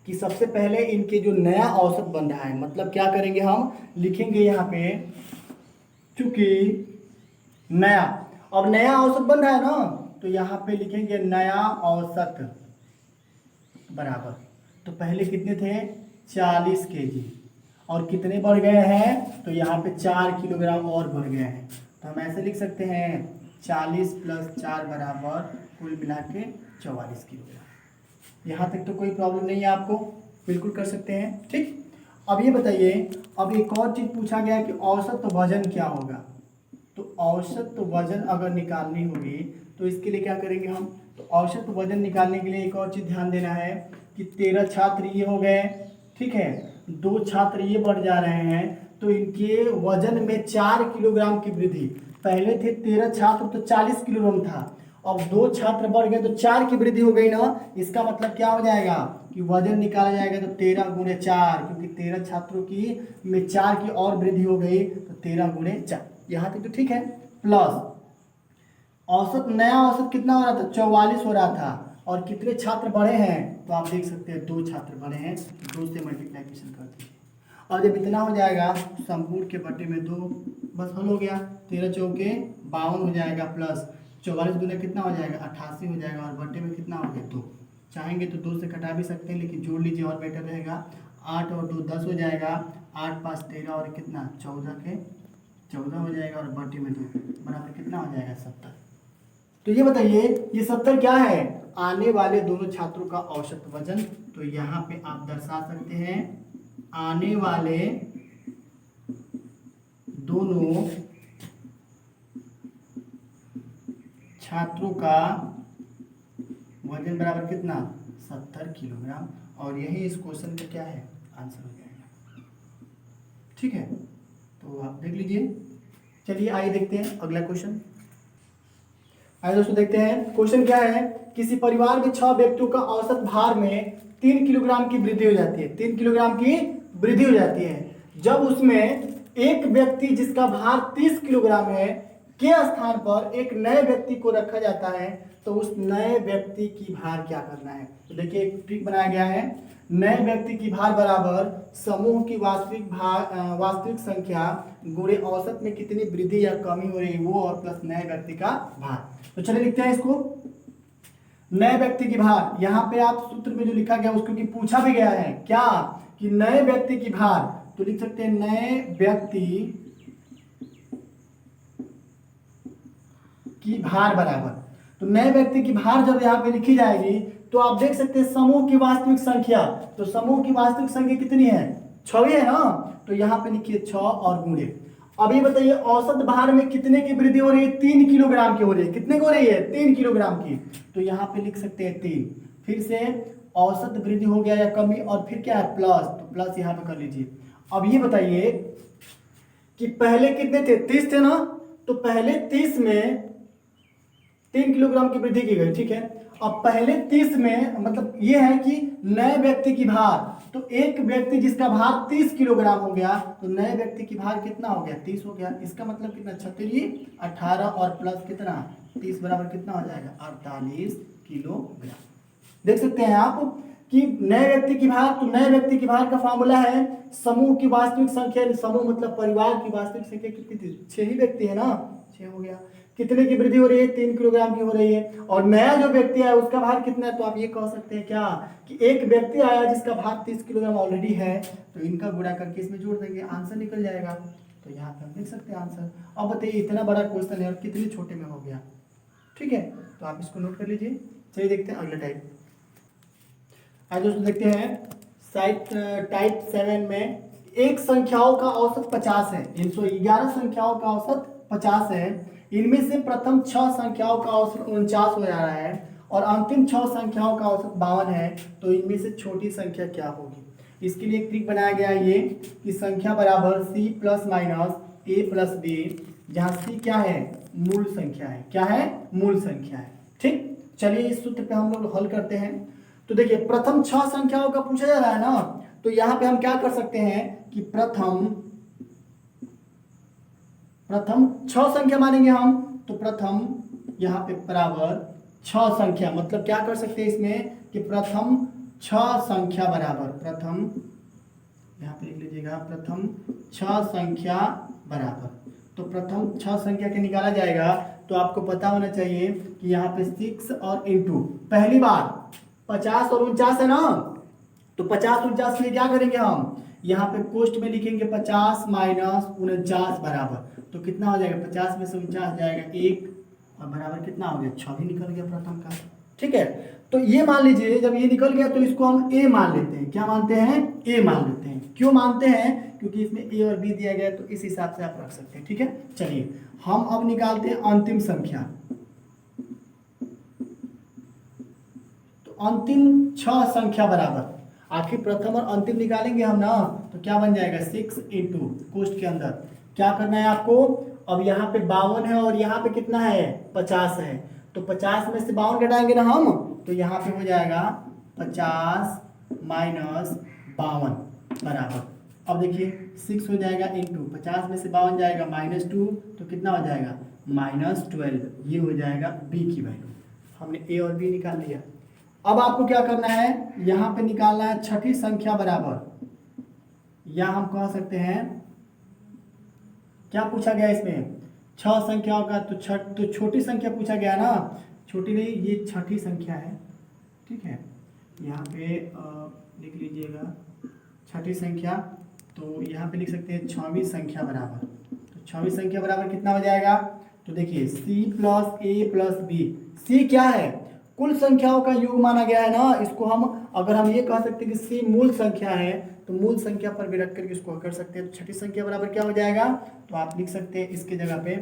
कि सबसे पहले इनके जो नया औसत बन रहा है, मतलब क्या करेंगे हम? लिखेंगे यहाँ पे, चूंकि नया, अब नया औसत बन रहा है ना, तो यहाँ पे लिखेंगे नया औसत बराबर। तो पहले कितने थे? 40 kg, और कितने बढ़ गए हैं? तो यहाँ पे 4 किलोग्राम और बढ़ गए हैं। तो हम ऐसे लिख सकते हैं 40 + 4 बराबर कुल मिला के 44 किलोग्राम। यहाँ तक तो कोई प्रॉब्लम नहीं है, आपको बिल्कुल कर सकते हैं, ठीक। अब ये बताइए, अब एक और चीज़ पूछा गया कि औसत वजन क्या होगा। तो औसत वजन अगर निकालनी होगी तो इसके लिए क्या करेंगे हम? तो औसत वजन निकालने के लिए एक और चीज़ ध्यान देना है कि 13 छात्र ये हो गए, ठीक है, 2 छात्र ये बढ़ जा रहे हैं, तो इनके वजन में 4 किलोग्राम की वृद्धि। पहले थे 13 छात्र तो 40 किलोग्राम था, अब 2 छात्र बढ़ गए तो 4 की वृद्धि हो गई ना। इसका मतलब क्या हो जाएगा कि वजन निकाला जाएगा तो 13 × 4, क्योंकि 13 छात्रों की में 4 की और वृद्धि हो गई, तो 13 × 4। यहाँ तक तो ठीक है। प्लस औसत, नया औसत कितना हो रहा था? 44 हो रहा था, और कितने छात्र बढ़े हैं? तो आप देख सकते हैं 2 छात्र बढ़े हैं, 2 से मल्टीप्लिकेशन कर दीजिए, और जब इतना हो जाएगा संपूर्ण के बटे में 2, बस हल हो गया। 13 चौके 52 हो जाएगा, प्लस 44 दूना कितना हो जाएगा? 88 हो जाएगा, और बटे में कितना हो गया? 2। चाहेंगे तो 2 से घटा भी सकते हैं, लेकिन जोड़ लीजिए और बेटर रहेगा। 8 और 2 10 हो जाएगा, 8 × 5 13, और कितना? 14 के 14 हो जाएगा, और बटे में 2 बराबर कितना हो जाएगा? 70। तो ये बताइए, ये 70 क्या है? आने वाले दोनों छात्रों का औसत वजन। तो यहाँ पे आप दर्शा सकते हैं आने वाले दोनों छात्रों का वजन बराबर कितना? 70 किलोग्राम। और यही इस क्वेश्चन का क्या है? आंसर हो जाएगा, ठीक है। तो आप देख लीजिए। चलिए आइए देखते हैं अगला क्वेश्चन। आइए दोस्तों देखते हैं क्वेश्चन क्या है। किसी परिवार में 6 व्यक्तियों का औसत भार में 3 किलोग्राम की वृद्धि हो जाती है। 3 किलोग्राम की वृद्धि हो जाती है जब उसमें एक व्यक्ति जिसका भार 30 किलोग्राम है के स्थान पर एक नए व्यक्ति को रखा जाता है, तो उस नए व्यक्ति की भार क्या करना है। तो देखिए एक ट्रिक बनाया गया है। नए व्यक्ति की भार बराबर समूह की वास्तविक संख्या गुणे औसत में कितनी वृद्धि या कमी हो रही है वो, और प्लस नए व्यक्ति का भार। तो चलिए लिखते हैं इसको। नए व्यक्ति की भार, यहाँ पे आप सूत्र में जो लिखा गया उसको कि पूछा भी गया है क्या कि नए व्यक्ति की भार, तो लिख सकते हैं नए व्यक्ति की भार बराबर। तो नए व्यक्ति की भार जब यहाँ पे लिखी जाएगी तो आप देख सकते हैं समूह की वास्तविक संख्या, तो समूह की वास्तविक संख्या कितनी है, 6 है ना। तो यहाँ पे लिखिए 6 और गुणे। अब ये बताइए औसत भार में कितने की वृद्धि हो रही है, 3 किलोग्राम की हो रही है। कितने की हो रही है, 3 किलोग्राम की। तो यहाँ पे लिख सकते हैं 3। फिर से औसत वृद्धि हो गया या कमी, और फिर क्या है प्लस, तो प्लस यहाँ पे कर लीजिए। अब ये बताइए कि पहले कितने थे, 30 थे ना। तो पहले 30 में 3 किलोग्राम की वृद्धि की गई, ठीक है। अब पहले 30 में मतलब ये है कि नए व्यक्ति की भार, तो एक व्यक्ति जिसका भार 30 किलोग्राम हो गया, तो नए व्यक्ति की भार कितना हो गया, 30 हो गया। इसका मतलब कितना, 36 18 और प्लस कितना 30 बराबर कितना हो जाएगा, 48 किलोग्राम। देख सकते हैं आप कि नए व्यक्ति की भार, तो नए व्यक्ति की भार का फॉर्मूला है समूह की वास्तविक संख्या, समूह मतलब परिवार की वास्तविक संख्या कितनी थी, 6 ही व्यक्ति है ना, 6 हो गया। कितने की वृद्धि हो रही है, 3 किलोग्राम की हो रही है। और नया जो व्यक्ति है उसका भार कितना है, तो आप ये कह सकते हैं क्या कि एक व्यक्ति आया जिसका भार 30 किलोग्राम ऑलरेडी है, तो इनका गुणा करके इसमें जोड़ देंगे, आंसर निकल जाएगा। तो यहाँ पे हम देख सकते हैं आंसर। अब बताइए इतना बड़ा क्वेश्चन है और कितने छोटे में हो गया, ठीक है। तो आप इसको नोट कर लीजिए। चलिए देखते हैं अगला टाइप। आज दोस्तों देखते हैं टाइप 7 में एक संख्याओं का औसत 50 है। 11 संख्याओं का औसत 50 है। इनमें से प्रथम 6 संख्याओं का औसत 49 हो जा रहा है और अंतिम 6 संख्याओं का औसत 52 है। तो इनमें से छोटी संख्या क्या होगी। इसके लिए एक ट्रिक बनाया गया है ये कि संख्या बराबर c plus minus a plus b, जहाँ c क्या है, मूल संख्या है। क्या है, मूल संख्या है, ठीक। चलिए इस सूत्र पे हम लोग हल करते हैं। तो देखिए प्रथम 6 संख्याओं का पूछा जा रहा है ना, तो यहाँ पे हम क्या कर सकते हैं कि प्रथम 6 संख्या मानेंगे हम। तो प्रथम यहाँ पे बराबर 6 संख्या, मतलब क्या कर सकते हैं इसमें कि प्रथम 6 संख्या बराबर, प्रथम यहाँ पे लिख लीजिएगा, प्रथम 6 संख्या बराबर। तो प्रथम 6 संख्या के निकाला जाएगा, तो आपको पता होना चाहिए कि यहाँ पे 6 और इंटू, पहली बार 50 और 49 है ना, तो 50 49 के लिए क्या करेंगे हम, यहाँ पे कोष्ट में लिखेंगे 50 माइनस 49 बराबर। तो कितना हो जाएगा, 50 में से 49 जाएगा 1 और बराबर कितना हो गया, 6 भी निकल गया प्रथम का, ठीक है। तो ये मान लीजिए जब ये निकल गया तो इसको हम a मान लेते हैं। क्या मानते हैं, a मान लेते हैं। क्यों मानते हैं, क्योंकि इसमें a और b दिया गया है, तो इस हिसाब से आप रख सकते हैं, ठीक है। चलिए हम अब निकालते हैं अंतिम संख्या। तो अंतिम 6 संख्या बराबर, आखिर प्रथम और अंतिम निकालेंगे हम ना, तो क्या बन जाएगा 6 इंटू कोष्ट के अंदर क्या करना है आपको। अब यहाँ पे 52 है और यहाँ पे कितना है 50 है, तो 50 में से 52 घटाएंगे ना हम, तो यहाँ पे हो जाएगा 50 माइनस 52 बराबर। अब देखिए 6 हो जाएगा इंटू 50 में से 52 जाएगा -2, तो कितना हो जाएगा -12। ये हो जाएगा b की वैल्यू। हमने a और b निकाल लिया। अब आपको क्या करना है, यहाँ पे निकालना है छठी संख्या बराबर, या हम कह सकते हैं क्या पूछा गया इसमें 6 संख्याओं का, तो छोटी संख्या पूछा गया ना, छोटी नहीं, ये छठी संख्या है, ठीक है। यहाँ पे लिख लीजिएगा छठी संख्या, तो यहाँ पे लिख सकते हैं 6वीं संख्या बराबर। तो 6वीं संख्या बराबर कितना हो जाएगा, तो देखिए c plus a plus b। c क्या है, कुल संख्याओं का योग माना गया है ना, इसको हम अगर हम ये कह सकते हैं कि c मूल संख्या है, तो मूल संख्या पर भी रख करके इसको कर सकते हैं। तो छठी संख्या बराबर क्या हो जाएगा, तो आप लिख सकते हैं इसके जगह पे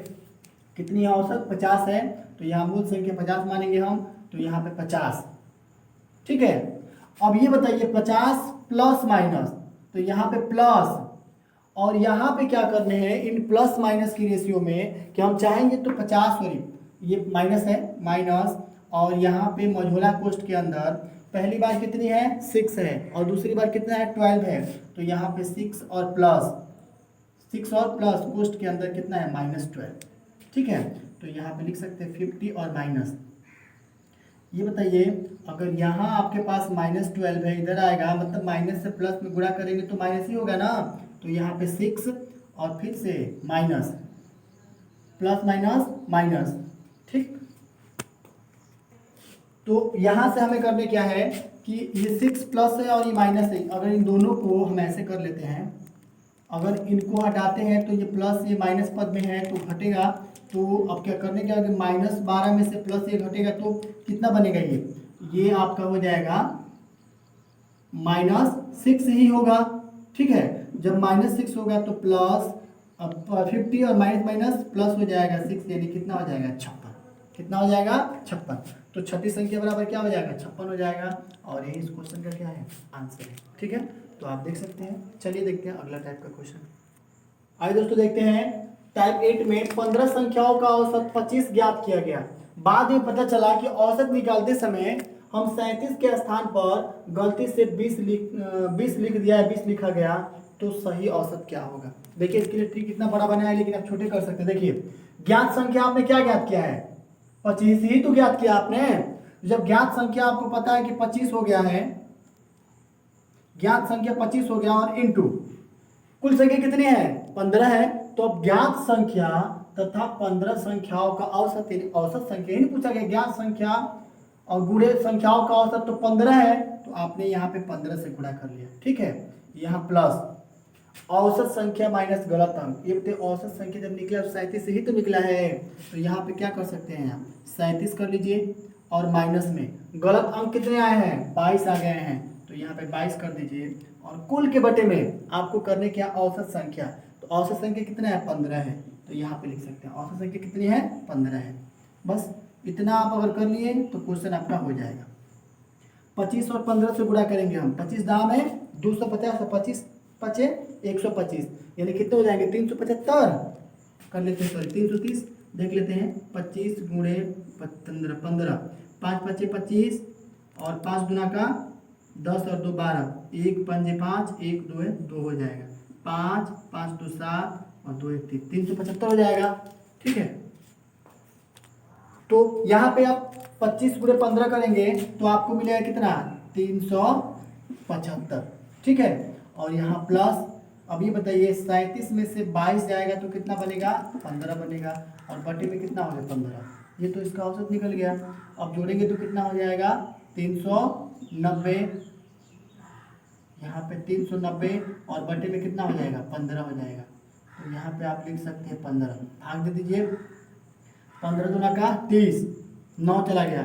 कितनी है औसत 50 है, तो यहाँ मूल संख्या 50 मानेंगे हम, तो यहाँ पे 50, ठीक है। अब ये बताइए 50 प्लस माइनस, तो यहाँ पे प्लस, और यहाँ पे क्या करने हैं इन प्लस माइनस की रेशियो में कि हम चाहेंगे तो 50 सॉरी ये माइनस है, माइनस, और यहाँ पे मझोला कोष्ठ के अंदर पहली बार कितनी है 6 है और दूसरी बार कितना है 12 है, तो यहाँ पे 6 और प्लस कोष्ठ के अंदर कितना है -12। ठीक है, तो यहाँ पे लिख सकते हैं 50 और माइनस। ये बताइए अगर यहाँ आपके पास -12 है, इधर आएगा मतलब माइनस से प्लस में गुणा करेंगे तो माइनस ही होगा ना, तो यहाँ पे 6 और फिर से माइनस, प्लस माइनस माइनस। ठीक, तो यहाँ से हमें करने क्या है कि ये 6 प्लस है और ये माइनस है, अगर इन दोनों को हम ऐसे कर लेते हैं, अगर इनको हटाते हैं तो ये प्लस ये माइनस पद में है तो घटेगा, तो अब क्या करने क्या होगा, -12 में से प्लस 1 घटेगा तो कितना बनेगा, ये आपका हो जाएगा -6 ही होगा। ठीक है, जब -6 होगा तो प्लस, अब 50 और माइनस माइनस प्लस हो जाएगा 6, यानी कितना हो जाएगा 56। कितना हो जाएगा 56, तो छठी संख्या बराबर क्या हो जाएगा 56 हो जाएगा, और यही इस क्वेश्चन का क्या है आंसर है। ठीक है, तो आप देख सकते हैं। चलिए देखते हैं अगला टाइप का क्वेश्चन। आइए दोस्तों देखते हैं टाइप 8 में 15 संख्याओं का औसत 25 ज्ञात किया गया। बाद में पता चला कि औसत निकालते समय हम 37 के स्थान पर गलती से 20 लिख दिया, 20 लिखा गया, तो सही औसत क्या होगा। देखिए इसके लिए ट्रिक कितना बड़ा बनाया है, लेकिन आप छोटे कर सकते हैं। देखिए ज्ञात संख्या आपने क्या ज्ञात किया है 25 ही तो ज्ञात किया आपने। जब ज्ञात संख्या आपको पता है कि 25 हो गया है, ज्ञात संख्या 25 हो गया और इनटू कुल संख्या कितनी है 15 है, तो अब ज्ञात संख्या तथा 15 संख्याओं का औसत, औसत संख्या ही नहीं पूछा गया, ज्ञात संख्या और गुणे संख्याओं का औसत तो 15 है, तो आपने यहाँ पे 15 से गुणा कर लिया। ठीक है, यहाँ प्लस औसत संख्या माइनस गलत अंक, ये बताइए औसत संख्या जब निकला 37 से ही तो निकला है, तो यहाँ पे क्या कर सकते हैं आप 37 कर लीजिए और माइनस में गलत अंक कितने आए हैं 22 आ गए हैं, तो यहाँ पे 22 कर दीजिए और कुल के बटे में आपको करने क्या औसत संख्या, तो औसत संख्या कितना है 15 है, तो यहाँ पे लिख सकते हैं औसत संख्या कितनी है 15 है। बस इतना आप अगर कर लिए तो क्वेश्चन आपका हो जाएगा। 25 और 15 से गुणा करेंगे हम, 25 दाम है 250 और 25 पचे 125, यानी कितने हो जाएंगे 375 कर लेते हैं, सॉरी 330 देख लेते हैं। 25 गुणे 15, 5 पचे 25 और 5 गुना का 10 और 2 12, 1 पंजे 5, 1 2 है 2 हो जाएगा, 5 5 2 7 और 2 1 3, 375 हो जाएगा। ठीक है, तो यहाँ पे आप 25 गुणे 15 करेंगे तो आपको मिलेगा कितना 375। ठीक है, और यहाँ प्लस, अब ये बताइए 37 में से 22 जाएगा तो कितना बनेगा 15 बनेगा, और बटे में कितना हो गया 15, ये तो इसका औसत निकल गया। अब जोड़ेंगे तो कितना हो जाएगा 390, यहाँ पे 390 और बटे में कितना हो जाएगा 15 हो जाएगा, तो यहाँ पे आप लिख सकते हैं 15, भाग दे दीजिए, 15 दूना का 30, 9 चला गया,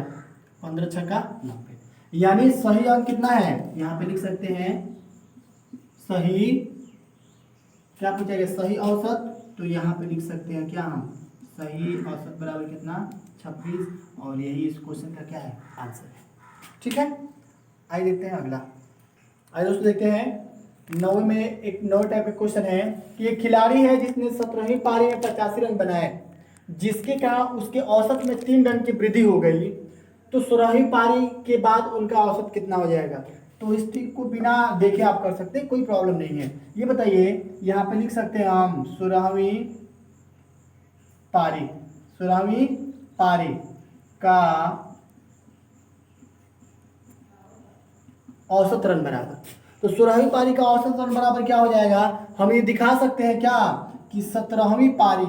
15 छक्का 90, यानी सही अंक कितना है, यहाँ पे लिख सकते हैं सही, क्या पूछा गया सही औसत, तो यहाँ पे लिख सकते हैं क्या हम सही औसत बराबर कितना 26, और यही इस क्वेश्चन का क्या है आंसर है। ठीक है, आइए देखते हैं अगला। आइए दोस्तों देखते हैं 9वीं में एक नए टाइप का क्वेश्चन है कि एक खिलाड़ी है जिसने 17वीं पारी में 85 रन बनाए, जिसके कारण उसके औसत में 3 रन की वृद्धि हो गई, तो 16वीं पारी के बाद उनका औसत कितना हो जाएगा। तो इस ट्रिक को बिना देखे आप कर सकते हैं, कोई प्रॉब्लम नहीं है। ये बताइए यहाँ पे लिख सकते हैं हम 16वीं पारी का औसत रन बराबर, तो 16वीं पारी का औसत रन बराबर क्या हो जाएगा, हम ये दिखा सकते हैं क्या कि 17वीं पारी,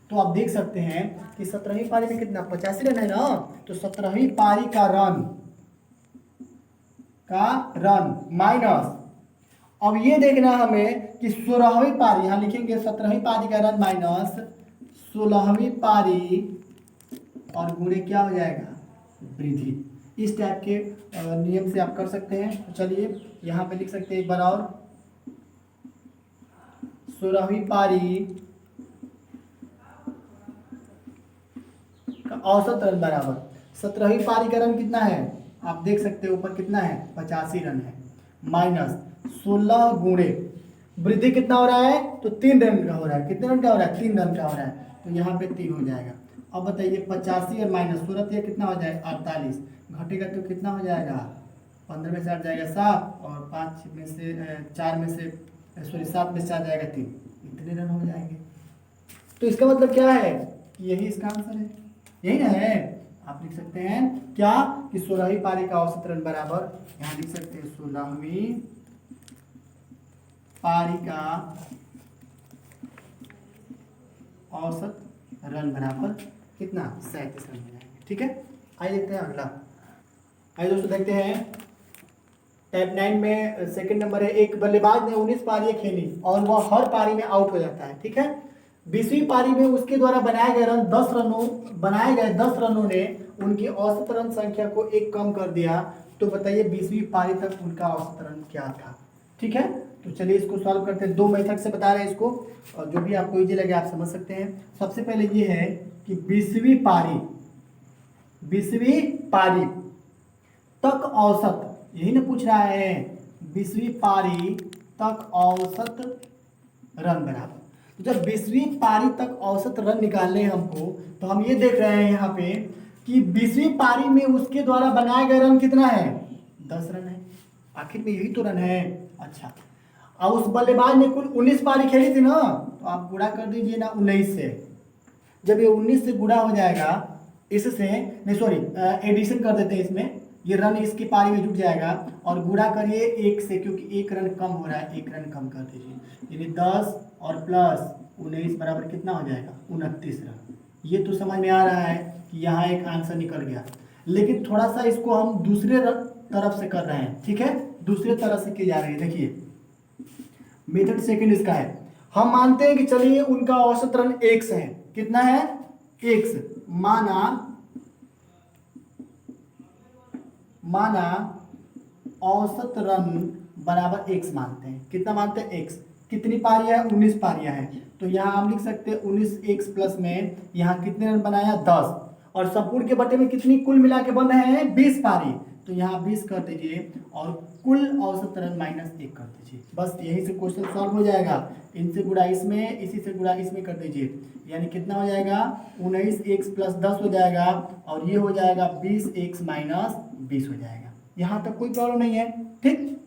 तो आप देख सकते हैं कि 17वीं पारी में कितना 85 रन है ना, तो 17वीं पारी का रन माइनस, अब ये देखना हमें कि 16वीं पारी, यहाँ लिखेंगे 17वीं पारी का रन माइनस 16वीं पारी और गुणे क्या हो जाएगा वृद्धि। इस टाइप के नियम से आप कर सकते हैं। तो चलिए यहाँ पे लिख सकते हैं एक बार और, 16वीं पारी का औसत रन बराबर 17वीं पारी का रन कितना है, आप देख सकते हैं ऊपर कितना है 85 रन है, माइनस 16 गुणे वृद्धि कितना हो रहा है, तो 3 रन का हो रहा है, कितने रन का हो रहा है 3 रन का हो रहा है, तो यहाँ पे 3 हो जाएगा। अब बताइए 85 और माइनस 16 ये कितना हो जाएगा 48, घटेगा तो कितना हो जाएगा 15 में से 8 जाएगा 7 और 5 में से 4 में से सॉरी 7 में से 4 जाएगा 3, इतने रन हो जाएंगे। तो इसका मतलब क्या है कि यही इसका आंसर है, यही ना है। आप लिख सकते हैं क्या कि 16वीं पारी का औसत रन बराबर, यहाँ लिख सकते हैं 16वीं पारी का औसत रन बराबर कितना 37 रन हो जाएंगे। ठीक है, आइए देखते हैं अगला। आइए दोस्तों देखते हैं टाइप 9 में सेकंड नंबर है, एक बल्लेबाज ने 19 पारियां खेली और वह हर पारी में आउट हो जाता है। ठीक है, 20वीं पारी में उसके द्वारा बनाए गए 10 रनों ने उनकी औसत रन संख्या को 1 कम कर दिया। तो बताइए 20वीं पारी तक उनका औसत रन क्या था। ठीक है, तो चलिए इसको सॉल्व करते हैं। 2 मेथड से बता रहे हैं इसको, और जो भी आपको इजी लगे आप समझ सकते हैं। सबसे पहले ये है कि 20वीं पारी तक औसत, यही ना पूछ रहा है, 20वीं पारी तक औसत रन बराबर। तो जब 20वीं पारी तक औसत रन निकालने हैं हमको, तो हम ये देख रहे हैं यहाँ पे कि 20वीं पारी में उसके द्वारा बनाए गए रन कितना है 10 रन है। आखिर में यही तो रन है। अच्छा, अब उस बल्लेबाज ने कुल 19 पारी खेली थी ना, तो आप गुणा कर दीजिए ना 19 से। जब ये 19 से गुणा हो जाएगा इससे, नहीं सॉरी एडिशन कर देते हैं इसमें, ये रन इसकी पारी में जुट जाएगा, और गुणा करिए 1 से, क्योंकि 1 रन कम हो रहा है, 1 रन कम कर दीजिए, यानी 10 और प्लस 19 बराबर कितना हो जाएगा 29 रन। ये तो समझ में आ रहा है कि यहाँ एक आंसर निकल गया। लेकिन थोड़ा सा इसको हम दूसरे तरफ से कर रहे हैं। ठीक है, दूसरे तरह से की जा रही है। देखिए मेथड सेकंड इसका है, हम मानते हैं कि चलिए उनका औसत रन x है। कितना है x, माना औसत रन बराबर x मानते हैं। कितना मानते हैं x, कितनी पारियां है 19 पारियां हैं। तो यहाँ हम लिख सकते हैं 19x प्लस में यहाँ कितने रन बनाया 10, और संपूर्ण के बटे में कितनी कुल मिला के बन रहे हैं 20 पारी, तो यहाँ 20 कर दीजिए और कुल औसत रन माइनस 1 कर दीजिए। बस यही से क्वेश्चन सॉल्व हो जाएगा। इनसे गुणा इसमें, इसी से गुणा इसमें कर दीजिए, यानी कितना हो जाएगा 19x प्लस 10 हो जाएगा, और ये हो जाएगा 20x माइनस 20 हो जाएगा। यहाँ तक कोई प्रॉब्लम नहीं है। ठीक,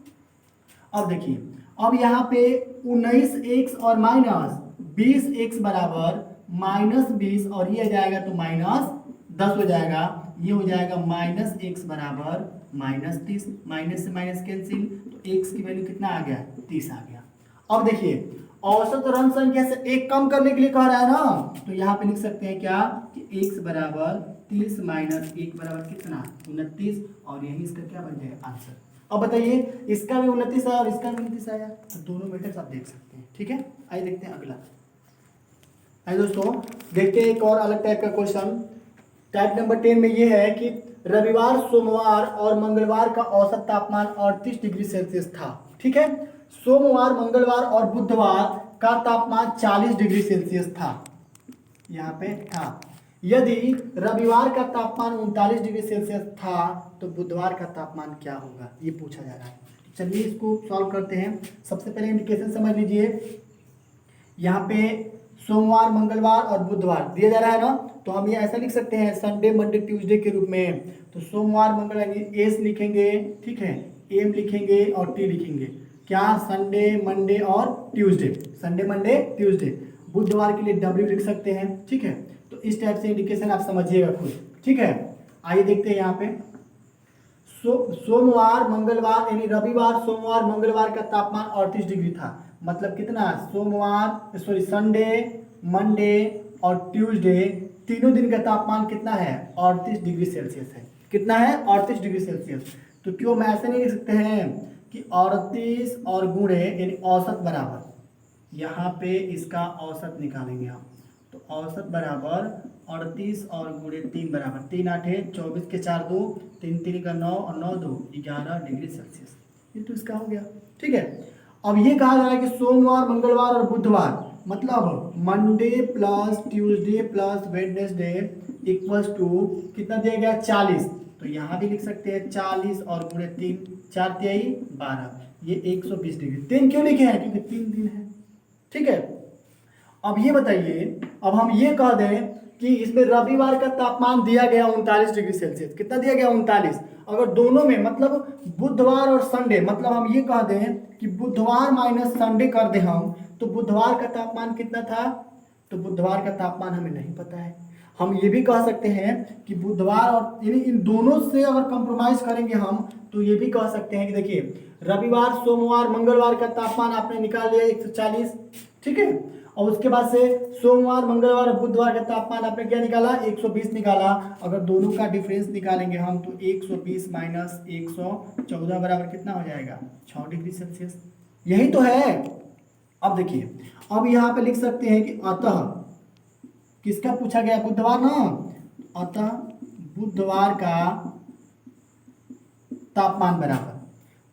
अब देखिए, अब यहाँ पे 19x और माइनस 20x बराबर माइनस 20, और ये जाएगा तो माइनस 10 हो जाएगा। ये हो जाएगा माइनस x बराबर माइनस 30, माइनस से माइनस कैंसिल, तो x की वैल्यू कितना आ गया 30 आ गया। अब देखिए औसत रन संख्या से 1 कम करने के लिए कह रहा है ना, तो यहाँ पे लिख सकते हैं क्या कि x बराबर 30 माइनस 1 बराबर कितना 29, और यही इसका क्या बन जाएगा आंसर। अब बताइए इसका भी 29 आया और इसका भी 29 आया, तो दोनों मेथड्स आप देख सकते हैं। ठीक है, आइए देखते हैं अगला। आइए दोस्तों देखते हैं एक और अलग टाइप का क्वेश्चन। टाइप नंबर 10 में ये है कि रविवार, सोमवार और मंगलवार का औसत तापमान 38 डिग्री सेल्सियस था। ठीक है, सोमवार, मंगलवार और बुधवार का तापमान 40 डिग्री सेल्सियस था, यहाँ पे था। यदि रविवार का तापमान 39 डिग्री सेल्सियस था, तो बुधवार का तापमान क्या होगा, ये पूछा जा रहा है। चलिए इसको सॉल्व करते हैं। सबसे पहले इंडिकेशन समझ लीजिए, यहाँ पे सोमवार, मंगलवार और बुधवार दिया जा रहा है ना, तो हम ये ऐसा लिख सकते हैं संडे, मंडे, ट्यूसडे के रूप में। तो सोमवार, मंगलवार एस लिखेंगे, ठीक है, एम लिखेंगे और टी लिखेंगे। क्या, संडे, मंडे और ट्यूसडे, संडे, मंडे, ट्यूसडे। बुधवार के लिए डब्ल्यू लिख सकते हैं। ठीक है, तो इस टाइप से इंडिकेशन आप समझिएगा खुद। ठीक है, आइए देखते हैं यहाँ पे सोमवार, मंगलवार यानी रविवार, सोमवार, मंगलवार का तापमान 38 डिग्री था। मतलब कितना, सोमवार सॉरी संडे, मंडे और ट्यूसडे तीनों दिन का तापमान कितना है 38 डिग्री सेल्सियस है। कितना है 38 डिग्री सेल्सियस। तो क्यों हम ऐसे नहीं लिख सकते हैं कि 38 और गुणे यानी औसत बराबर, यहाँ पे इसका औसत निकालेंगे हम, तो औसत बराबर 38 और गुणे 3 बराबर 3 8 24 के 4 2 3 3 का 9 और 9 2 11 डिग्री सेल्सियस। ये तो इसका हो गया। ठीक है, अब ये कहा जा रहा है कि सोमवार, मंगलवार और बुधवार, मतलब Monday plus Tuesday plus Wednesday equals to कितना दिया गया 40। तो यहाँ भी लिख सकते हैं 40 और गुणे 3 4 3 12, ये 120 डिग्री। 3 क्यों लिखे हैं, क्योंकि 3 दिन है। ठीक है, अब ये बताइए, अब हम ये कह दें कि इसमें रविवार का तापमान दिया गया 39 डिग्री सेल्सियस, कितना दिया गया 39। अगर दोनों में मतलब बुधवार और संडे, मतलब हम ये कह दें कि बुधवार माइनस संडे कर दें हम, तो बुधवार का तापमान कितना था, तो बुधवार का तापमान हमें नहीं पता है। हम ये भी कह सकते हैं कि बुधवार और यानी इन दोनों से अगर कंप्रोमाइज करेंगे हम, तो ये भी कह सकते हैं कि देखिए रविवार सोमवार मंगलवार का तापमान आपने निकाल लिया 140, ठीक है, और उसके बाद से सोमवार मंगलवार और बुधवार का तापमान आपने क्या निकाला 120 निकाला। अगर दोनों का डिफरेंस निकालेंगे हम तो 120 माइनस 114 बराबर कितना हो जाएगा 6 डिग्री सेल्सियस, यही तो है। अब देखिए, अब यहाँ पे लिख सकते हैं कि अतः किसका पूछा गया, बुधवार ना, अतः बुधवार का तापमान बराबर,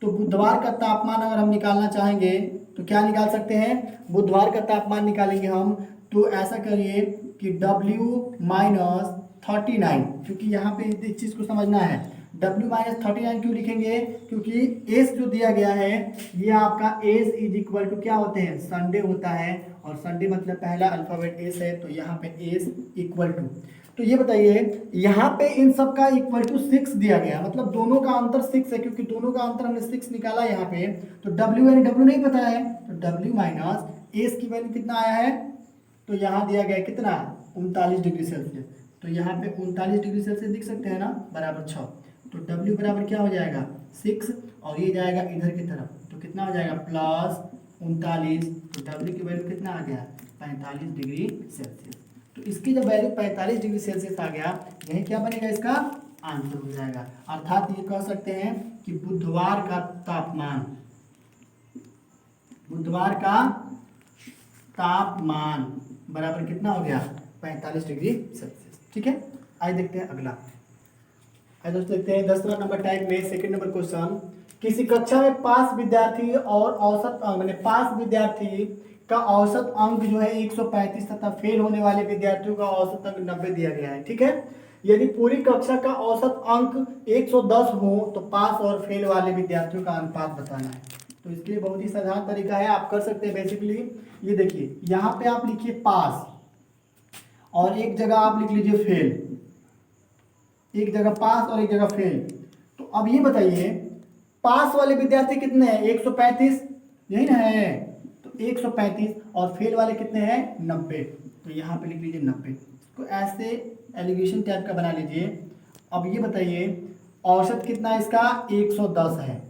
तो बुधवार का तापमान अगर हम निकालना चाहेंगे तो क्या निकाल सकते हैं, बुधवार का तापमान निकालेंगे हम तो ऐसा करिए कि W माइनस 39, क्योंकि यहाँ पे इस चीज़ को समझना है, W माइनस 39 क्यों लिखेंगे, क्योंकि एस जो दिया गया है ये आपका एस इज इक्वल टू क्या होते हैं, संडे होता है, और संडे मतलब पहला अल्फाबेट एस है, तो यहाँ पे एस इक्वल टू, तो ये बताइए यहाँ पे इन सब का इक्वल टू 6 दिया गया, मतलब दोनों का अंतर 6 है, क्योंकि दोनों का अंतर हमने 6 निकाला यहाँ पे, तो W यानी W नहीं पता है, तो W माइनस एस की वैल्यू कितना आया है, तो यहाँ दिया गया कितना 39 डिग्री सेल्सियस, तो यहाँ पे 39 डिग्री सेल्सियस दिख सकते हैं ना, बराबर 6, तो W बराबर क्या हो जाएगा 6, और ये जाएगा इधर की तरफ, तो कितना हो जाएगा प्लस 39, तो W की वैल्यू कितना आ गया 45 डिग्री सेल्सियस। तो इसकी जब वैल्यू 45 डिग्री सेल्सियस आ गया, यही क्या बनेगा इसका आंसर हो जाएगा। अर्थात ये कह सकते हैं कि बुधवार का तापमान, बुधवार का तापमान बराबर कितना हो गया 45 डिग्री सेल्सियस, ठीक है। आइए देखते हैं अगला। आइए दोस्तों देखते हैं 10वां नंबर टाइप में सेकंड नंबर क्वेश्चन, किसी कक्षा में पास विद्यार्थी और औसत अंक मैंने पास विद्यार्थी का औसत अंक जो है 135 तथा फेल होने वाले विद्यार्थियों का औसत अंक 90 दिया गया है, ठीक है। यदि पूरी कक्षा का औसत अंक 110 हो तो पास और फेल वाले विद्यार्थियों का अनुपात बताना है। तो इसके लिए बहुत ही साधारण तरीका है, आप कर सकते हैं। बेसिकली ये देखिए, यहाँ पे आप लिखिए पास और एक जगह आप लिख लीजिए फेल, एक जगह पास और एक जगह फेल। तो अब ये बताइए पास वाले विद्यार्थी कितने हैं 135, यही ना है, तो 135, और फेल वाले कितने हैं 90, तो यहाँ पे लिख लीजिए 90। तो ऐसे एलिगेशन टाइप का बना लीजिए। अब ये बताइए औसत कितना इसका 110 है,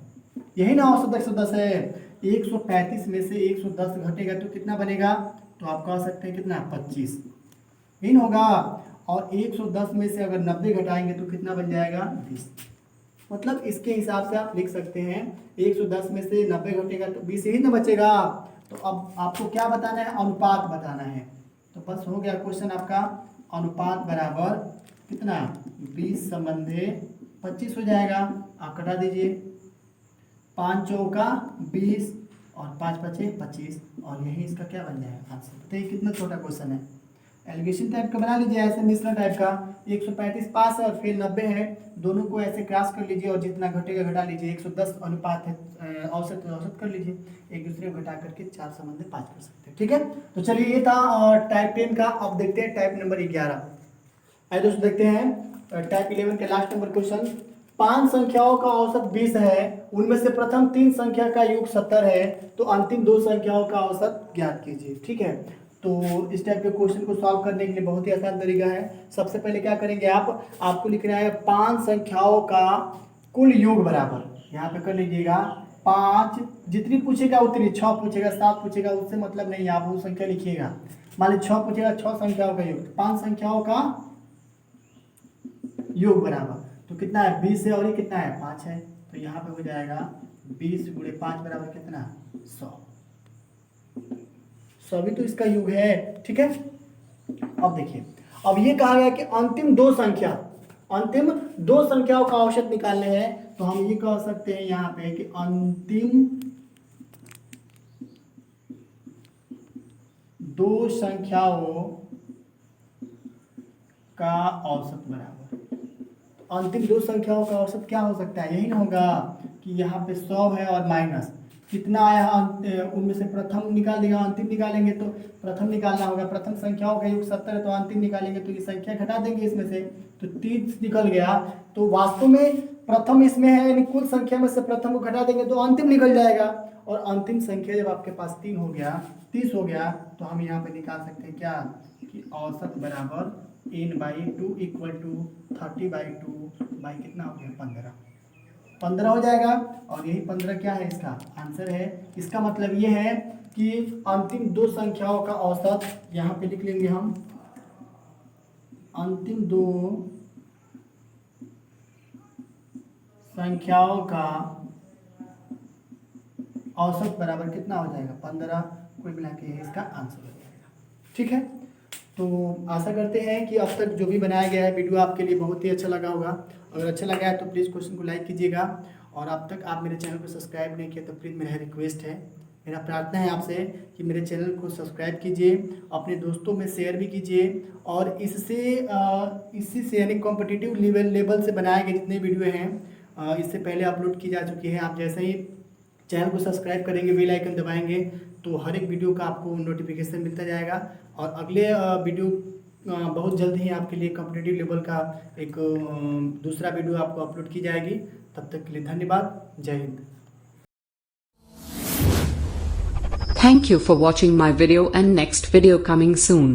यही ना औसत 110 है, 135 में से 110 घटेगा तो कितना बनेगा, तो आप कह सकते हैं कितना 25, यही ना होगा। और 110 में से अगर 90 घटाएंगे तो कितना बन जाएगा 20, मतलब इसके हिसाब से आप लिख सकते हैं 110 में से 90 घटेगा तो 20 ही ना बचेगा। तो अब आपको क्या बताना है, अनुपात बताना है। तो बस हो गया क्वेश्चन आपका, अनुपात बराबर कितना 20 संबंधे 25 हो जाएगा। आप कटा दीजिए, 5 चौका 20 और 5 पचे 25, और यही इसका क्या बन जाएगा आंसर। तो ये कितना छोटा क्वेश्चन है, एलिगेशन टाइप का बना लीजिए, ऐसे मिश्रण टाइप का। 135 पास है और फेल 90 है, दोनों को ऐसे क्रॉस कर लीजिए और जितना घटेगा घटा लीजिए। 110 अनुपात है, औसत औसत कर लीजिए, एक दूसरे को घटा करके 4 संबंध 5 कर सकते हैं, ठीक है। तो चलिए ये था टाइप 10 का। अब देखते हैं टाइप नंबर 11। आइए दोस्तों देखते हैं टाइप 11 के लास्ट नंबर क्वेश्चन। 5 संख्याओं का औसत 20 है, उनमें से प्रथम 3 संख्या का योग 70 है, तो अंतिम 2 संख्याओं का औसत ज्ञात कीजिए, ठीक है। तो इस टाइप के क्वेश्चन को सॉल्व करने के लिए बहुत ही आसान तरीका है। सबसे पहले क्या करेंगे आपको लिखना है 5 संख्याओं का कुल योग बराबर, यहाँ पे कर लीजिएगा 5, जितनी पूछेगा उतनी, 6 पूछेगा 7 पूछेगा उससे मतलब नहीं, आप वो संख्या लिखिएगा। मान लीजिए 6 पूछेगा, 6 संख्याओं का योग, 5 संख्याओं का योग बराबर, तो कितना है 20 है और ये कितना है 5 है, तो यहाँ पे हो जाएगा 20 गुणे 5 बराबर कितना 100, 100 भी तो इसका योग है, ठीक है। अब देखिए, अब ये कहा गया कि अंतिम 2 संख्याओं का औसत निकालने हैं, तो हम ये कह सकते हैं यहाँ पे कि अंतिम 2 संख्याओं का औसत बराबर। अंतिम 2 संख्याओं का औसत क्या हो सकता है, यही ना होगा कि यहाँ पे 100 है और माइनस, कितना आया उनमें से प्रथम निकाल देगा, अंतिम निकालेंगे तो प्रथम निकालना होगा। प्रथम संख्याओं का योग 70 है तो अंतिम निकालेंगे तो ये संख्या घटा देंगे इसमें से तो 30 निकल गया। तो वास्तव में प्रथम इसमें है, यानी कुल संख्या में से प्रथम को घटा देंगे तो अंतिम निकल जाएगा। और अंतिम संख्या जब आपके पास 3 हो गया, 30 हो गया, तो हम यहाँ पे निकाल सकते हैं क्या कि औसत बराबर n/2 इक्वल टू 30/2 बाई कितना हो गया 15 हो जाएगा। और यही 15 क्या है, इसका आंसर है। इसका मतलब ये है कि अंतिम दो संख्याओं का औसत यहाँ पे लिख लेंगे हम, अंतिम दो संख्याओं का औसत बराबर कितना हो जाएगा 15, कोई मिला के इसका आंसर हो जाएगा। ठीक है, तो आशा करते हैं कि अब तक जो भी बनाया गया है वीडियो आपके लिए बहुत ही अच्छा लगा होगा। अगर अच्छा लगा है तो प्लीज़ क्वेश्चन को लाइक कीजिएगा, और अब तक आप मेरे चैनल को सब्सक्राइब नहीं किया तो प्लीज़ मेरा रिक्वेस्ट है, मेरा प्रार्थना है आपसे कि मेरे चैनल को सब्सक्राइब कीजिए, अपने दोस्तों में शेयर भी कीजिए। और इसी से यानी कॉम्पिटिटिव लेवल से बनाए गए जितने वीडियो हैं इससे पहले अपलोड की जा चुकी है। आप जैसे ही चैनल को सब्सक्राइब करेंगे, बेल आइकन दबाएंगे तो हर एक वीडियो का आपको नोटिफिकेशन मिलता जाएगा। और अगले वीडियो बहुत जल्द ही आपके लिए कॉम्पिटिटिव लेवल का एक दूसरा वीडियो आपको अपलोड की जाएगी। तब तक के लिए धन्यवाद, जय Hind. Thank you for watching my video, and next video coming soon.